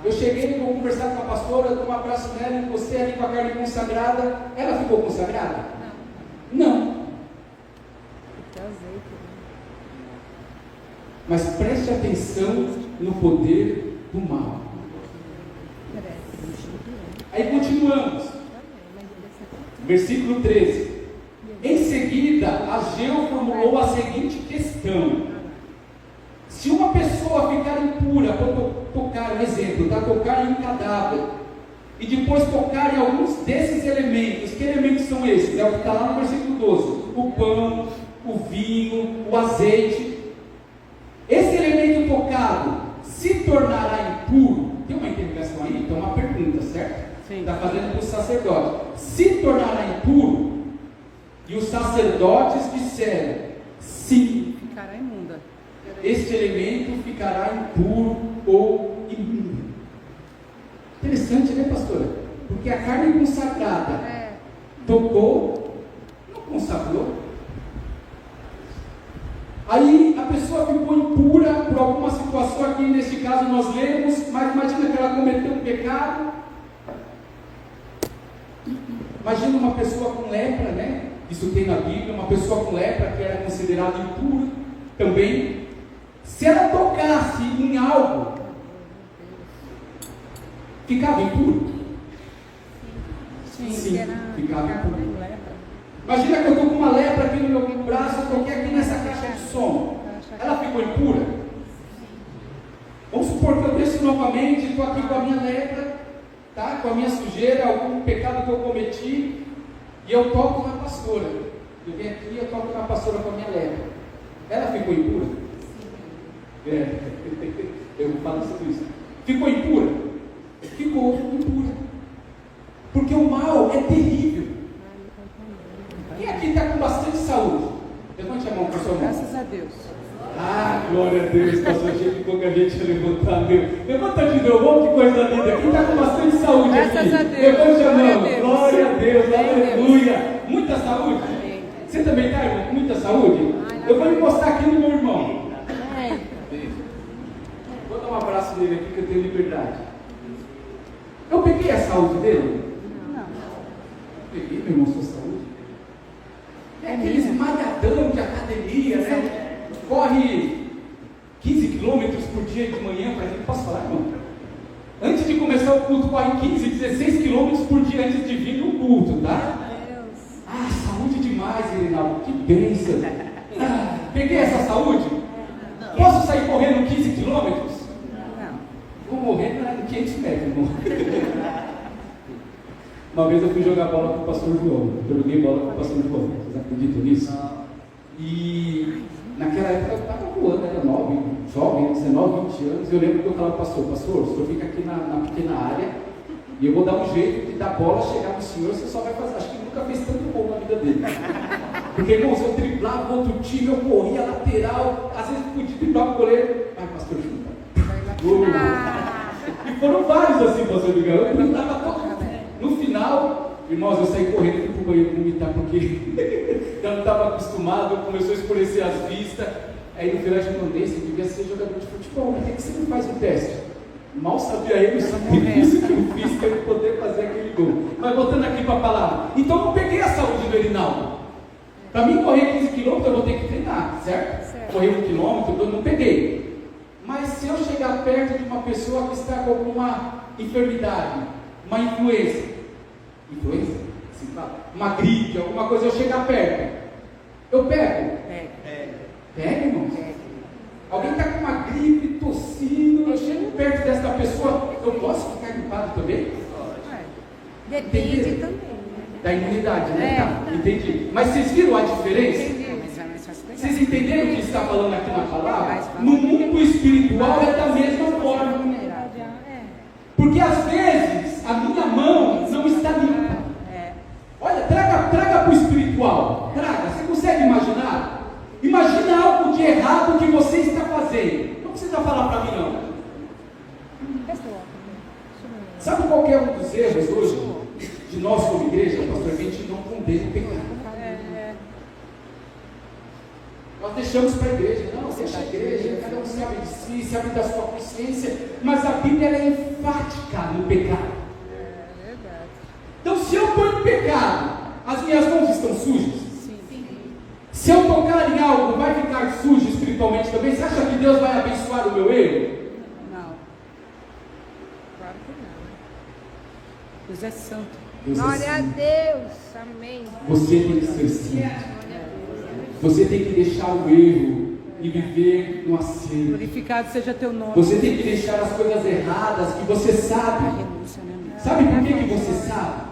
Speaker 2: Eu cheguei, vou conversar com a pastora, dou um abraço nela, encostei ali com a carne consagrada, ela ficou consagrada? Não. Mas preste atenção no poder do mal. Aí continuamos. Versículo 13. Em seguida, Ageu formulou a seguinte questão: se uma pessoa ficar impura por tocar, um exemplo, tá? Tocar em um cadáver, e depois tocar em alguns desses elementos. Que elementos são esses? É o que está lá no versículo 12: o pão, o vinho, o azeite. Esse elemento tocado se tornará impuro? Tem uma interrogação aí? Então uma pergunta, certo? Está fazendo para o sacerdote. Se tornará impuro? E os sacerdotes disseram: sim.
Speaker 3: Ficará imunda.
Speaker 2: Este elemento ficará impuro ou imundo. Interessante, né, pastora? Porque a carne consagrada tocou, não consagrou. Aí a pessoa ficou impura por alguma situação. Aqui neste caso nós lemos, mas imagina que ela cometeu um pecado. Imagina uma pessoa com lepra, né? Isso tem na Bíblia, uma pessoa com lepra que era considerada impura também. Se ela tocasse em algo, ficava impuro? Sim, ficava impuro. Imagina que eu estou com uma lepra aqui no meu braço, eu toquei aqui nessa caixa de som. Ela ficou impura? Vamos supor que eu desço novamente, estou aqui com a minha lepra, tá? Com a minha sujeira, algum pecado que eu cometi, e eu toco na pastora. Eu venho aqui e eu toco na pastora com a minha lepra. Ela ficou impura? Eu vou falar sobre isso. Ficou impura? Ficou impura. Porque o mal é terrível. Quem aqui está com bastante saúde? Levante a mão para o seu mão.
Speaker 3: Graças a Deus.
Speaker 2: Ah, glória a Deus, pastor, achei que pouca gente ia levantar, meu. Levanta de novo, que coisa linda. Quem está com bastante saúde
Speaker 3: Graças
Speaker 2: aqui?
Speaker 3: a Deus.
Speaker 2: Levante a
Speaker 3: Glória
Speaker 2: mão.
Speaker 3: a Deus.
Speaker 2: Glória a Deus,
Speaker 3: Glória a Deus.
Speaker 2: aleluia. Muita saúde?
Speaker 3: Amém.
Speaker 2: Você também está, irmão, com muita saúde? Eu vou encostar aqui no meu irmão. Vou dar um abraço nele aqui que eu tenho liberdade. Eu peguei a saúde dele?
Speaker 3: Não.
Speaker 2: Peguei, meu irmão, sua saúde. É aqueles malhadão de academia, né? Corre 15 quilômetros por dia de manhã, para gente. Posso falar, irmão? Antes de começar o culto, corre 15, 16 quilômetros por dia antes de vir no culto, tá? Ah, saúde demais, Irinaldo, que bênção. Ah, peguei essa saúde? Posso sair correndo 15 quilômetros?
Speaker 3: Não.
Speaker 2: Vou morrer em 500 metros, irmão. Uma vez eu fui jogar bola com o pastor João. Eu joguei bola com o pastor João. Vocês acreditam nisso? E naquela época eu estava voando, era jovem, 19, 20 anos. Eu lembro que eu falava para o pastor, o senhor fica aqui na pequena área e eu vou dar um jeito de dar bola chegar no senhor, você só vai fazer. Acho que ele nunca fez tanto gol na vida dele. Porque, irmão, se eu driblava outro time, eu corria lateral, às vezes podia driblar o goleiro. Ai, pastor, chuta. E foram vários assim, pastor Miguel. Eu driblava todo. No final, irmãos, eu saí correndo e fui para o banheiro vomitar, porque eu não estava acostumado, começou a escurecer as vistas. Aí no final eu falei, você devia ser jogador de futebol, mas por que você não faz um teste? Mal sabia ele o sacrifício que eu fiz para ele poder fazer aquele gol. Mas voltando aqui para a palavra. Então eu peguei a saúde do Erinaldo. Para mim correr 15 quilômetros eu vou ter que treinar, certo? Correr 1 quilômetro eu não peguei. Mas se eu chegar perto de uma pessoa que está com alguma enfermidade, uma influência, assim fala, uma gripe, alguma coisa, eu chegar perto, eu pego? Pega, irmão? Alguém está com uma gripe, tossindo, eu chego perto dessa pessoa, eu posso ficar gripado também?
Speaker 3: Depende também.
Speaker 2: Da imunidade, né? Tá, entendi. Mas vocês viram a diferença? Vocês entenderam o que está falando aqui na palavra? No mundo espiritual é da mesma forma. Porque às vezes a minha mão não está limpa. Olha, traga para o espiritual. Traga. Você consegue imaginar? Imagina algo de errado que você está fazendo. Não precisa falar para mim não. Sabe qual que é um dos erros hoje de nós como igreja, pastor? Que a gente não condena o pecado. Nós deixamos para a igreja. Não, deixa a igreja, cada um sabe de si, sabe da sua consciência. Mas a Bíblia ela é enfática no pecado. Então, se eu estou em pecado, as minhas mãos estão sujas? Se eu tocar em algo, vai ficar sujo espiritualmente também? Você acha que Deus vai abençoar o meu erro?
Speaker 3: Não. Claro que não. Deus é santo.
Speaker 4: Glória a Deus. Amém.
Speaker 2: Você tem que ser santo. Você tem que deixar o erro e viver no acerto.
Speaker 3: Glorificado seja teu nome.
Speaker 2: Você tem que deixar as coisas erradas que você sabe.
Speaker 3: Renúncia, né?
Speaker 2: Sabe por que você sabe?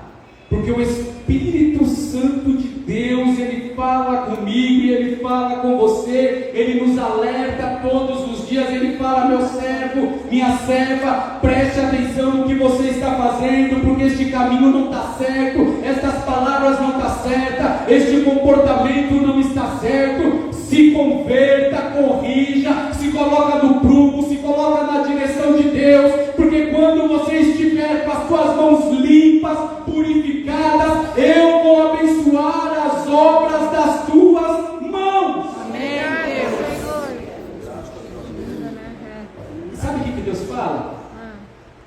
Speaker 2: Porque o Espírito Santo de Deus, Ele fala comigo e Ele fala com você, Ele nos alerta todos os dias, Ele fala: meu servo, minha serva, preste atenção no que você está fazendo, porque este caminho não está certo, estas palavras não estão certas, este comportamento não está certo. Se converta, corrija, se coloca no prumo, se coloca na direção de Deus, porque quando você estiver com as suas mãos limpas, purificadas, eu vou abençoar as obras das tuas mãos.
Speaker 4: Amém.
Speaker 2: E sabe o que Deus fala?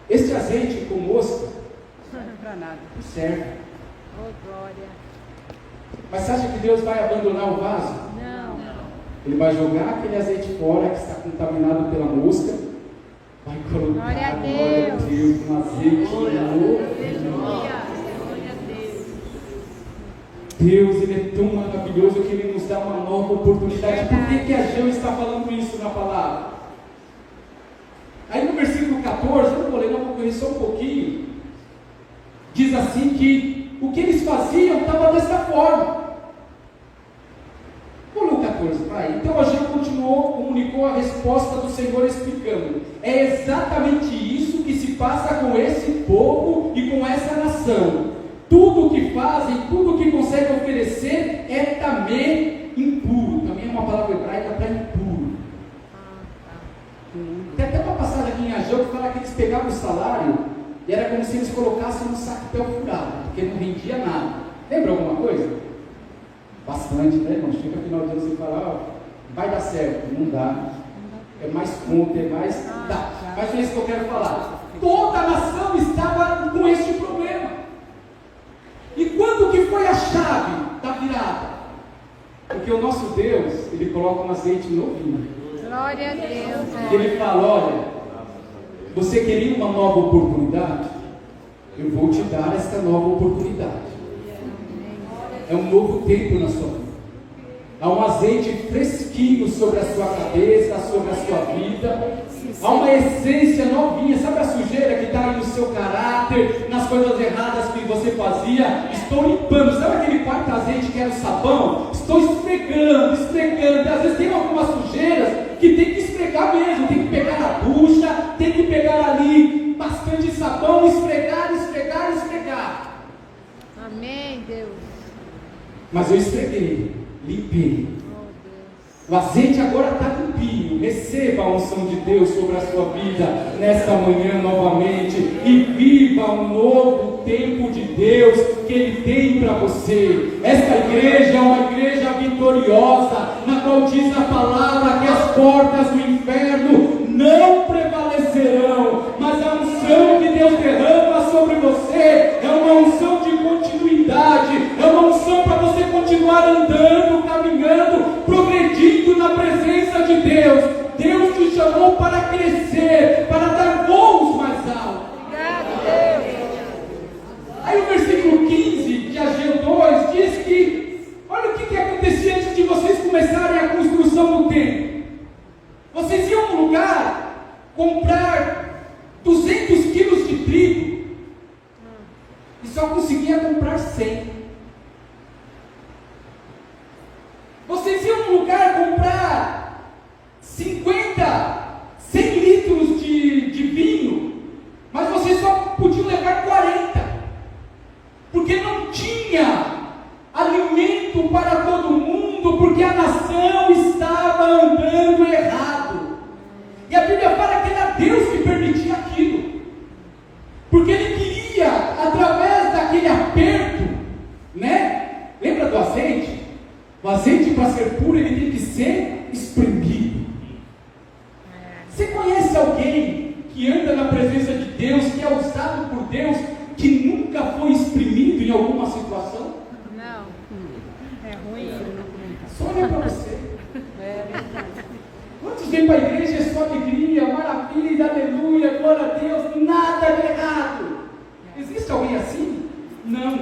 Speaker 2: Este azeite com mosca
Speaker 3: Para nada.
Speaker 2: não serve.
Speaker 4: Oh, glória.
Speaker 2: Mas você acha que Deus vai abandonar o vaso?
Speaker 4: Não.
Speaker 2: Ele vai jogar aquele azeite fora que está contaminado pela mosca, vai colocar,
Speaker 4: Glória a
Speaker 2: glória a Deus, um azeite novo.
Speaker 4: Aleluia. Glória a Deus.
Speaker 2: Deus, Ele é tão maravilhoso que Ele nos dá uma nova oportunidade. Por que Ageu está falando isso na palavra? Aí no versículo 14, eu não vou ler, não vou correr só um pouquinho. Diz assim que o que eles faziam estava dessa forma. Vou ler o 14, vai. Então Ageu continuou, comunicou a resposta do Senhor explicando: é exatamente isso que se passa com esse povo e com essa nação. Tudo o que fazem, tudo o que conseguem oferecer é também impuro. Também é uma palavra hebraica para impuro. Tem até uma passagem aqui em Ageu que fala que eles pegavam o salário e era como se eles colocassem um saco de pé furado, porque não rendia nada. Lembra alguma coisa? Bastante, né, irmão? Chega no final de ano você fala: vai dar certo. Não dá. É mais conta, é mais. Dá. Mas é isso que eu quero falar. Toda a nação estava com este problema. E quando que foi a chave da virada? Porque o nosso Deus, Ele coloca um azeite novinho.
Speaker 4: Glória a Deus.
Speaker 2: E Ele fala: olha, você queria uma nova oportunidade? Eu vou te dar esta nova oportunidade. É um novo tempo na sua vida. Há um azeite fresquinho sobre a sua cabeça, sobre a sua vida. Há uma essência novinha. Sabe a sujeira que está aí no seu caráter, nas coisas erradas que você fazia? Estou limpando. Sabe aquele quarto azeite que era o sabão? Estou esfregando, esfregando. Às vezes tem algumas sujeiras que tem que esfregar mesmo. Tem que pegar na bucha, tem que pegar ali bastante sabão, esfregar, esfregar, esfregar.
Speaker 4: Amém, Deus.
Speaker 2: Mas eu esfreguei, limpei. O azeite agora está limpinho. Receba a unção de Deus sobre a sua vida nesta manhã novamente. E viva um novo tempo de Deus que Ele tem para você. Esta igreja é uma igreja vitoriosa, na qual diz a palavra que as portas do inferno não prevalecerão. Mas a unção que Deus derrama sobre você é uma unção de continuidade, é uma unção para você continuar andando, caminhando, progredindo na presença de Deus. Deus te chamou para crescer, para dar voos mais altos.
Speaker 4: Obrigado, Deus.
Speaker 2: Aí o versículo 15 de Ageu 2 diz que, olha o que acontecia antes de vocês começarem a construção do templo. Vocês iam num lugar comprar 200 quilos de trigo e só conseguia comprar 100. Vocês iam num lugar comprar 50, 100 litros de vinho, mas vocês só podiam levar 40, porque não tinha alimento para todo mundo, porque a nação estava andando errado. E a Bíblia fala que era Deus que permitia aquilo, porque Ele queria, através daquele aperto, né? Lembra do azeite? O azeite, para ser puro, ele tem que ser espremido. Você conhece alguém que anda na presença de Deus, que é usado por Deus, que nunca foi exprimido em alguma situação?
Speaker 4: Não. É ruim.
Speaker 2: Só olha para você. Quantos vêm para a igreja é só alegria, maravilha, aleluia, glória a Deus, nada de errado? Existe alguém assim? Não.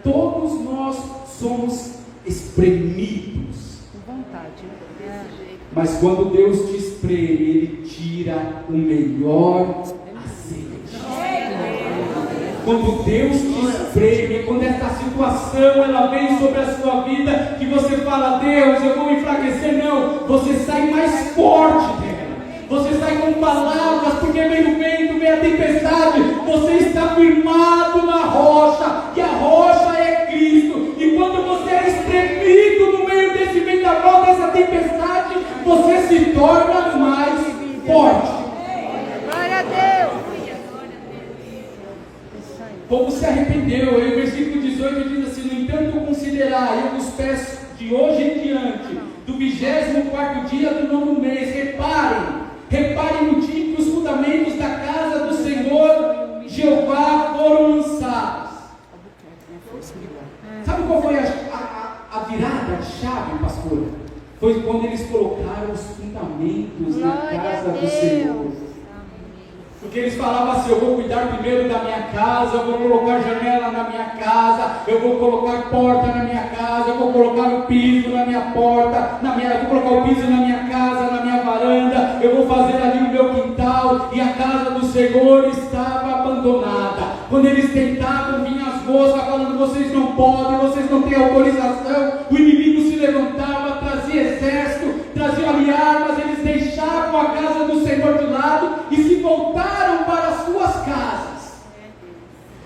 Speaker 2: Todos nós somos espremidos.
Speaker 3: Com vontade, né?
Speaker 2: Mas quando Deus te espreme, Ele tira o melhor azeite. quando Deus te espreme, quando essa situação ela vem sobre a sua vida, que você fala, Deus, eu vou enfraquecer, não, você sai mais forte dela. Você sai com palavras, porque vem o vento, vem a tempestade, você está firmado na rocha, e a rocha é Cristo, e quando você é espremido no meio desse vendaval, dessa tempestade, você se torna mais forte.
Speaker 4: Glória a Deus.
Speaker 2: O povo se arrependeu, aí o versículo 18 diz assim, no entanto considerai, eu vos peço de hoje em diante, do 24º dia do 9º mês, reparem no dia em que os fundamentos da casa do Senhor Jeová foram lançados. Sabe qual foi a virada de chave, pastora? Foi quando eles colocaram os fundamentos na casa do Senhor. Porque eles falavam assim, eu vou cuidar primeiro da minha casa, eu vou colocar janela na minha casa, eu vou colocar porta na minha casa, eu vou colocar o piso na minha porta, eu vou colocar o piso na minha casa, na minha varanda, eu vou fazer ali o meu quintal, e a casa do Senhor estava abandonada. Quando eles tentavam, vinham as moscas falando, vocês não podem, vocês não têm autorização, o inimigo se levantava, trazia exército, trazia ali armas, eles deixavam a casa do Senhor de lado e se voltaram para as suas casas.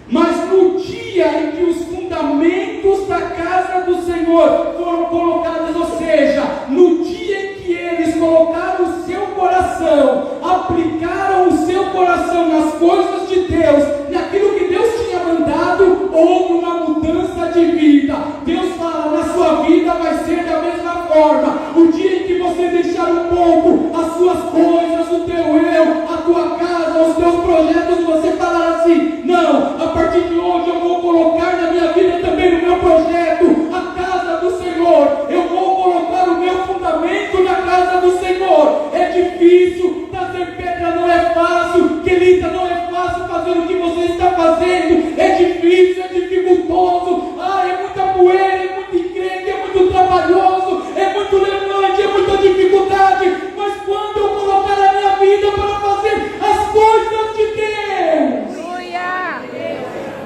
Speaker 2: Mas no dia em que os fundamentos da casa do Senhor foram colocados, ou seja, no dia em que eles colocaram o seu coração, aplicaram o seu coração nas coisas de Deus, naquilo que Deus tinha mandado, houve uma mudança de vida. Deus fala, na sua vida vai ser da mesma forma. O dia em que você deixar um pouco as suas coisas, o teu eu, a tua casa, os teus projetos, você falar assim, não, a partir de hoje eu vou colocar na minha vida também no meu projeto, a casa do Senhor, eu vou colocar o meu fundamento na casa do Senhor. É difícil, trazer pedra não é fácil, querida, não é fácil fazer o que você está fazendo, é difícil, é dificultoso, é muita poeira, é muito encrenque, é muito trabalhoso, é muito levante, é muita dificuldade, mas quando eu colocar a minha vida para fazer as coisas de Deus,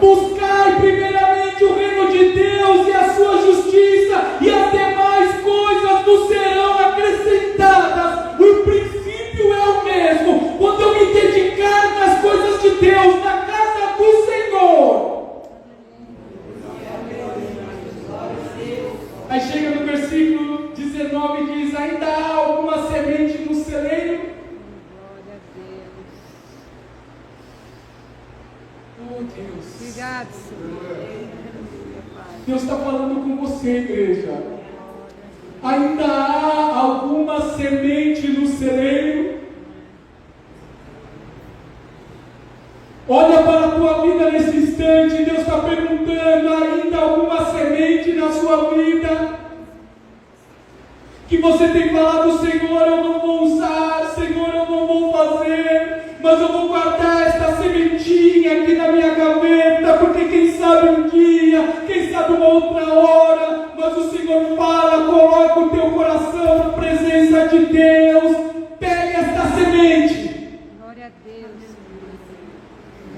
Speaker 2: buscai primeiramente o reino de Deus e a sua justiça, e as demais coisas nos serão acrescentadas. O princípio é o mesmo. Quando eu me dedicar nas coisas de Deus, na casa do Senhor, aí chega no versículo 19 e diz, ainda há alguma semente no celeiro? Oh Deus,
Speaker 4: Obrigado, Senhor.
Speaker 2: Deus está falando com você, igreja. Ainda há alguma semente no celeiro? Olha para a tua vida nesse instante. Deus está perguntando, ainda há alguma semente na sua vida? Que você tem falado, Senhor, eu não vou usar, Senhor, eu não vou fazer, mas eu vou guardar esta sementinha aqui na minha gaveta, porque quem sabe um dia, quem sabe uma outra hora, mas o Senhor fala, coloca o teu coração na presença de Deus, pegue esta semente.
Speaker 4: Glória a Deus.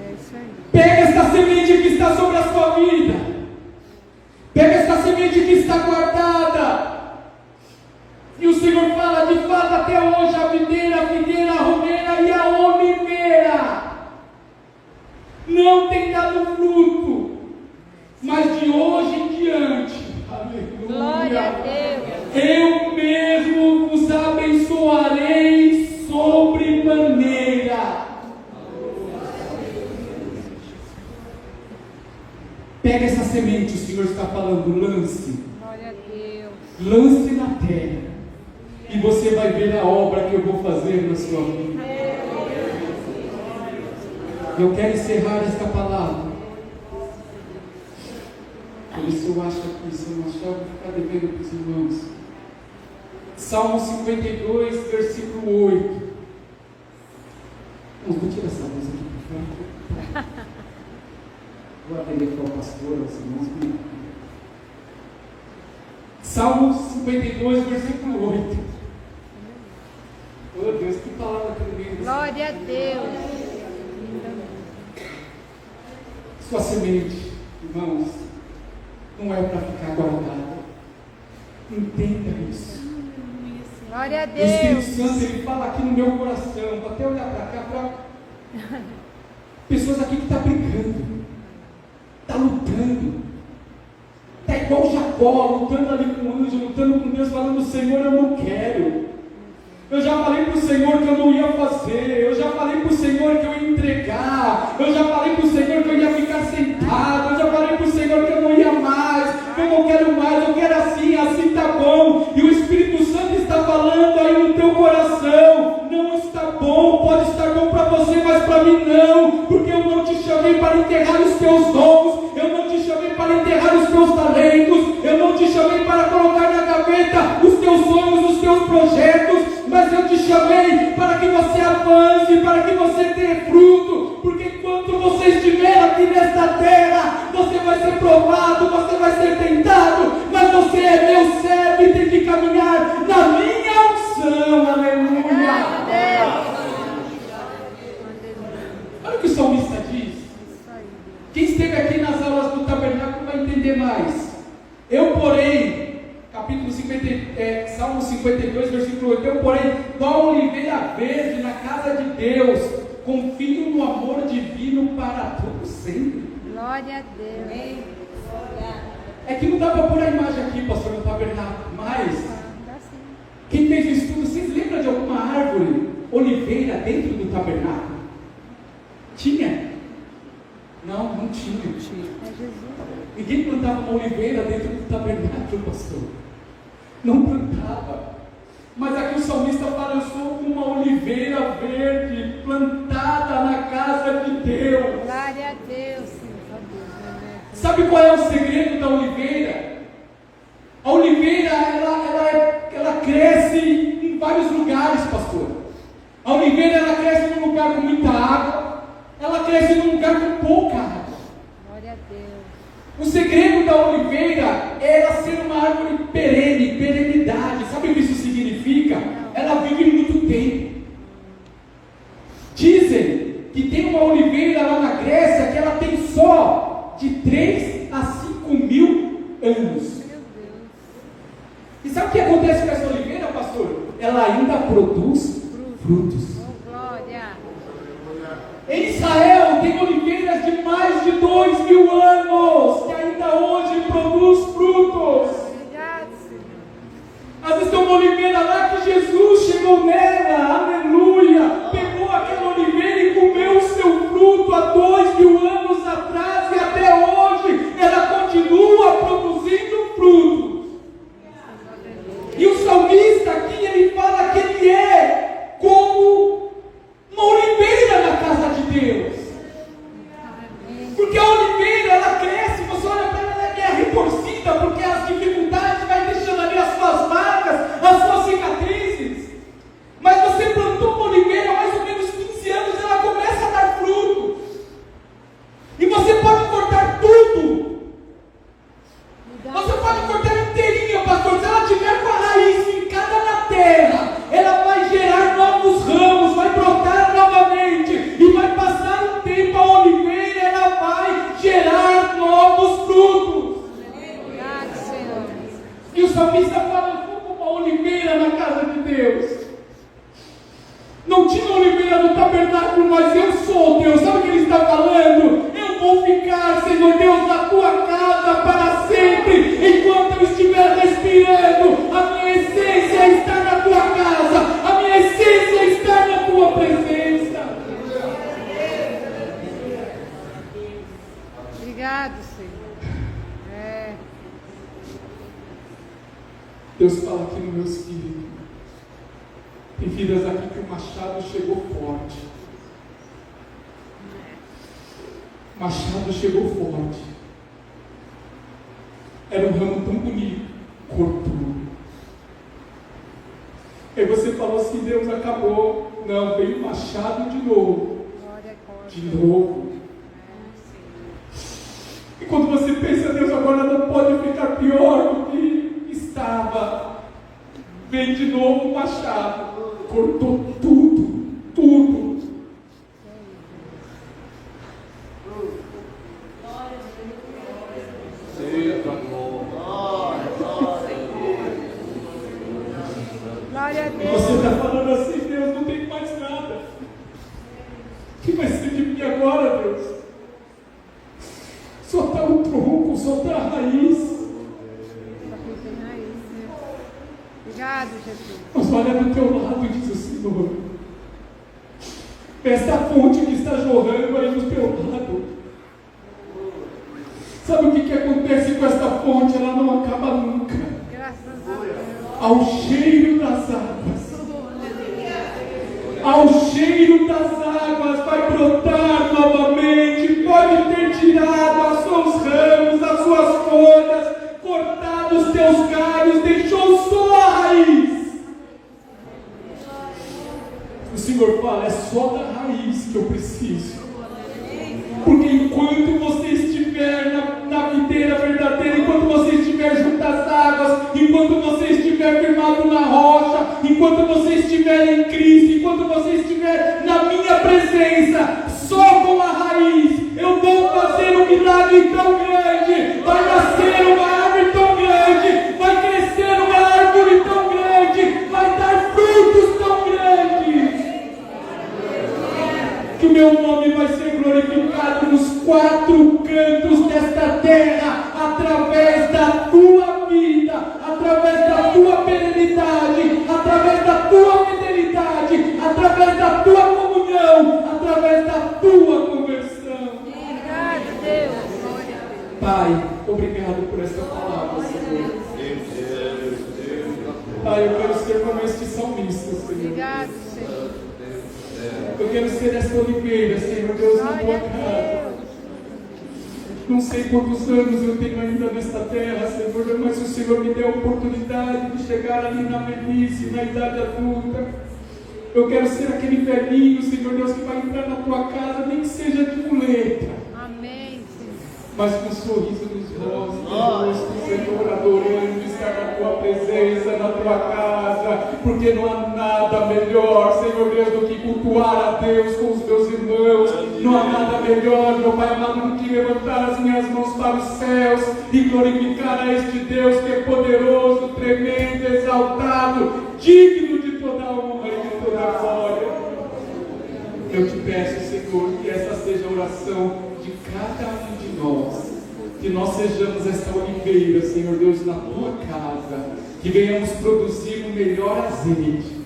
Speaker 4: É isso aí.
Speaker 2: Pega esta semente que está sobre a sua vida, pega esta semente que está guardada. E o Senhor fala, de fato, até hoje a videira, a romeira e a oliveira não tem dado fruto, mas de hoje em diante, aleluia,
Speaker 4: Glória a Deus.
Speaker 2: eu mesmo vos abençoarei sobremaneira. Pega essa semente, o Senhor está falando, lance.
Speaker 4: Glória a Deus.
Speaker 2: Lance na terra, e você vai ver a obra que eu vou fazer na sua vida. Eu quero encerrar esta palavra. Por isso eu acho que se eu não achar, eu vou ficar devendo para os irmãos. Salmo 52, versículo 8. Vou tirar essa luz aqui para fora. Vou atender para o pastor, os irmãos. Salmo 52, versículo 8. Oh Deus, que palavra tremenda.
Speaker 4: Glória a Deus.
Speaker 2: Sua semente, irmãos, não é para ficar guardada. Entenda isso.
Speaker 4: Glória a
Speaker 2: O Espírito
Speaker 4: Deus.
Speaker 2: Santo, ele fala aqui no meu coração. Vou até olhar para cá, para pessoas aqui que estão brigando, está lutando, está igual Jacó, lutando ali com o anjo, lutando com Deus, falando: Senhor, eu não quero. Eu já falei para o Senhor que eu não ia fazer, eu já falei para o Senhor que eu ia entregar, eu já falei para o Senhor que eu ia ficar sentado, eu já falei para o Senhor que eu não ia mais, que eu não quero mais, eu quero assim, assim está bom. E o Espírito Santo está falando aí no teu coração: não está bom, pode estar bom para você, mas para mim não, porque eu não te chamei para enterrar os teus dons, eu não te chamei para enterrar os teus talentos, eu não te chamei para colocar na gaveta os teus sonhos, os teus projetos, mas eu te chamei para que você avance, para que você dê fruto, porque enquanto você estiver aqui nesta terra, você vai ser provado, você vai ser tentado, mas você é meu servo e tem que caminhar na minha unção. Aleluia! Olha o que o salmista diz. Quem esteve aqui nas aulas do tabernáculo vai entender mais. Eu, porém, capítulo 50, Salmo 52, versículo 8, eu, porém, qual oliveira verde na casa de Deus, confio no amor divino para todo sempre.
Speaker 4: Glória a Deus.
Speaker 2: É que não dá para pôr a imagem aqui, pastor, no tabernáculo, mas quem fez o estudo, vocês lembram de alguma árvore oliveira dentro do tabernáculo? Tinha? Não, não tinha.
Speaker 4: É Jesus.
Speaker 2: Ninguém plantava uma oliveira dentro do tabernáculo, pastor. Não plantava. Mas aqui o salmista fala: eu sou uma oliveira verde plantada na casa de Deus.
Speaker 4: Glória a Deus.
Speaker 2: Sabe qual é o segredo da oliveira? A oliveira, ela cresce em vários lugares, pastor. A oliveira, ela cresce num lugar com muita água, ela cresce num lugar com pouca água.
Speaker 4: Glória a Deus.
Speaker 2: O segredo da oliveira é ela ser uma árvore perene, perenidade. Sabe o que isso significa? Ela vive muito tempo. Dizem que tem uma oliveira lá na Grécia que ela tem só de 3 a 5 mil anos. E sabe o que acontece com essa oliveira, pastor? Ela ainda produz frutos.
Speaker 4: Oh, glória.
Speaker 2: Em Israel tem oliveiras de mais de 2.000 anos, que ainda hoje produz frutos.
Speaker 4: Obrigado, Senhor.
Speaker 2: Às vezes tem uma oliveira lá que Jesus chegou nela, aleluia, pegou aquela oliveira e comeu o seu fruto há 2.000 anos atrás, e até hoje ela continua produzindo frutos. E o salmista aqui, ele fala que ele é como uma oliveira na casa de Deus. Porque a oliveira, ela cresce, você olha para ela, ela é meio retorcida, porque as dificuldades vai deixando ali as suas marcas, as suas cicatrizes. Mas você plantou uma oliveira há mais ou menos 15 anos, ela começa a dar fruto. E você pode cortar tudo. Você pode cortar inteirinha, pastor. Se ela tiver com a raiz fincada na terra, ela vai gerar novos ramos, vai brotar novamente, e vai passar um tempo, a oliveira, ela vai gerar novos frutos.
Speaker 4: Obrigado, Senhor.
Speaker 2: E o salmista fala: eu sou como uma oliveira na casa de Deus. Não tinha oliveira no tabernáculo, mas eu sou Deus. Sabe o que ele está falando? Eu vou ficar, Senhor Deus, na tua casa para sempre, enquanto eu estiver respirando. A minha essência está na tua casa, a minha essência está na tua presença.
Speaker 4: Obrigado, Senhor.
Speaker 2: Deus fala aqui no meu espírito: tem vidas aqui que o machado chegou forte. O machado chegou forte. Era um ramo tão bonito, cortou. Aí você falou assim: Deus, acabou. Não, veio o machado de novo.
Speaker 4: Glória a
Speaker 2: De novo. E quando você pensa: Deus, agora não pode ficar pior do que estava, vem de novo o machado. Cortou tudo, tudo.
Speaker 4: Obrigado, Jesus.
Speaker 2: Mas olha do teu lado, diz o Senhor. Essa fonte que está jorrando aí do teu lado. Sabe o que acontece com essa fonte? Ela não acaba nunca.
Speaker 4: Graças a Deus.
Speaker 2: Ao cheiro das águas. Ao cheiro das águas vai brotar novamente. Pode ter tirado os seus ramos, as suas folhas, cortado os teus galhos, deixou só a raiz. O Senhor fala, é só da raiz que eu preciso. Porque enquanto você estiver na videira verdadeira, enquanto você estiver junto às águas, enquanto você estiver firmado na rocha, enquanto você estiver em Cristo, enquanto você estiver na minha presença, só com a raiz, eu vou fazer um milagre tão grande, vai nascer uma árvore tão grande, vai crescer uma árvore tão grande, vai dar frutos tão grandes, que o meu nome vai ser glorificado nos quatro cantos desta terra, através da tua vida, através da tua perenidade, através da tua fidelidade, através da tua comunhão, através da tua conversão.
Speaker 4: Obrigado, Deus.
Speaker 2: Pai, obrigado por esta palavra, Senhor. Pai, eu quero ser como este salmista, Senhor.
Speaker 4: Obrigado, Senhor.
Speaker 2: Eu quero ser esta oliveira, Senhor Deus, na tua
Speaker 4: Glória a
Speaker 2: casa.
Speaker 4: Deus.
Speaker 2: Não sei quantos anos eu tenho ainda nesta terra, Senhor, mas o Senhor me deu a oportunidade de chegar ali na velhice, na idade adulta. Eu quero ser aquele velhinho, Senhor Deus, que vai entrar na tua casa, nem que seja de muleta,
Speaker 4: Amém, Senhor.
Speaker 2: mas com um sorriso nos rostos, Senhor, adorando estar na tua presença, na tua casa, porque não há nada melhor, Senhor Deus, do que cultuar a Deus com os meus irmãos. Não há nada melhor, meu Pai amado, do que levantar as minhas mãos para os céus e glorificar a este Deus que é poderoso, tremendo, exaltado, digno de toda a honra e de toda a glória. Eu te peço, Senhor, que essa seja a oração de cada um de nós, que nós sejamos esta oliveira, Senhor Deus, na tua casa, que venhamos produzir o melhor azeite.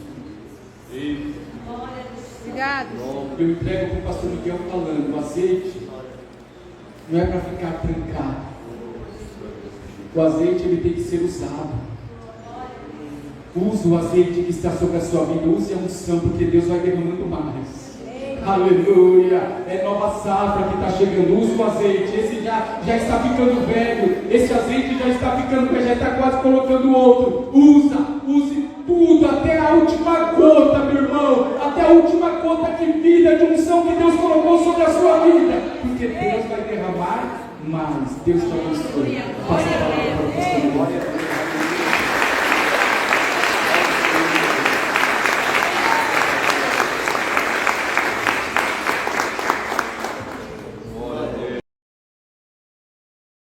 Speaker 4: Obrigado, Senhor.
Speaker 2: Eu entrego para o pastor Miguel falando, o azeite não é para ficar trancado. O azeite ele tem que ser usado. Use o azeite que está sobre a sua vida, use a unção, porque Deus vai derramando mais. Aleluia, é nova safra que está chegando. Use o azeite, esse já está ficando velho, esse azeite já está ficando velho, já está quase colocando outro. Use tudo, até a última gota, meu irmão, até a última gota de vida, de unção que Deus colocou sobre a sua vida, porque Deus vai derramar mais. Deus te abençoe.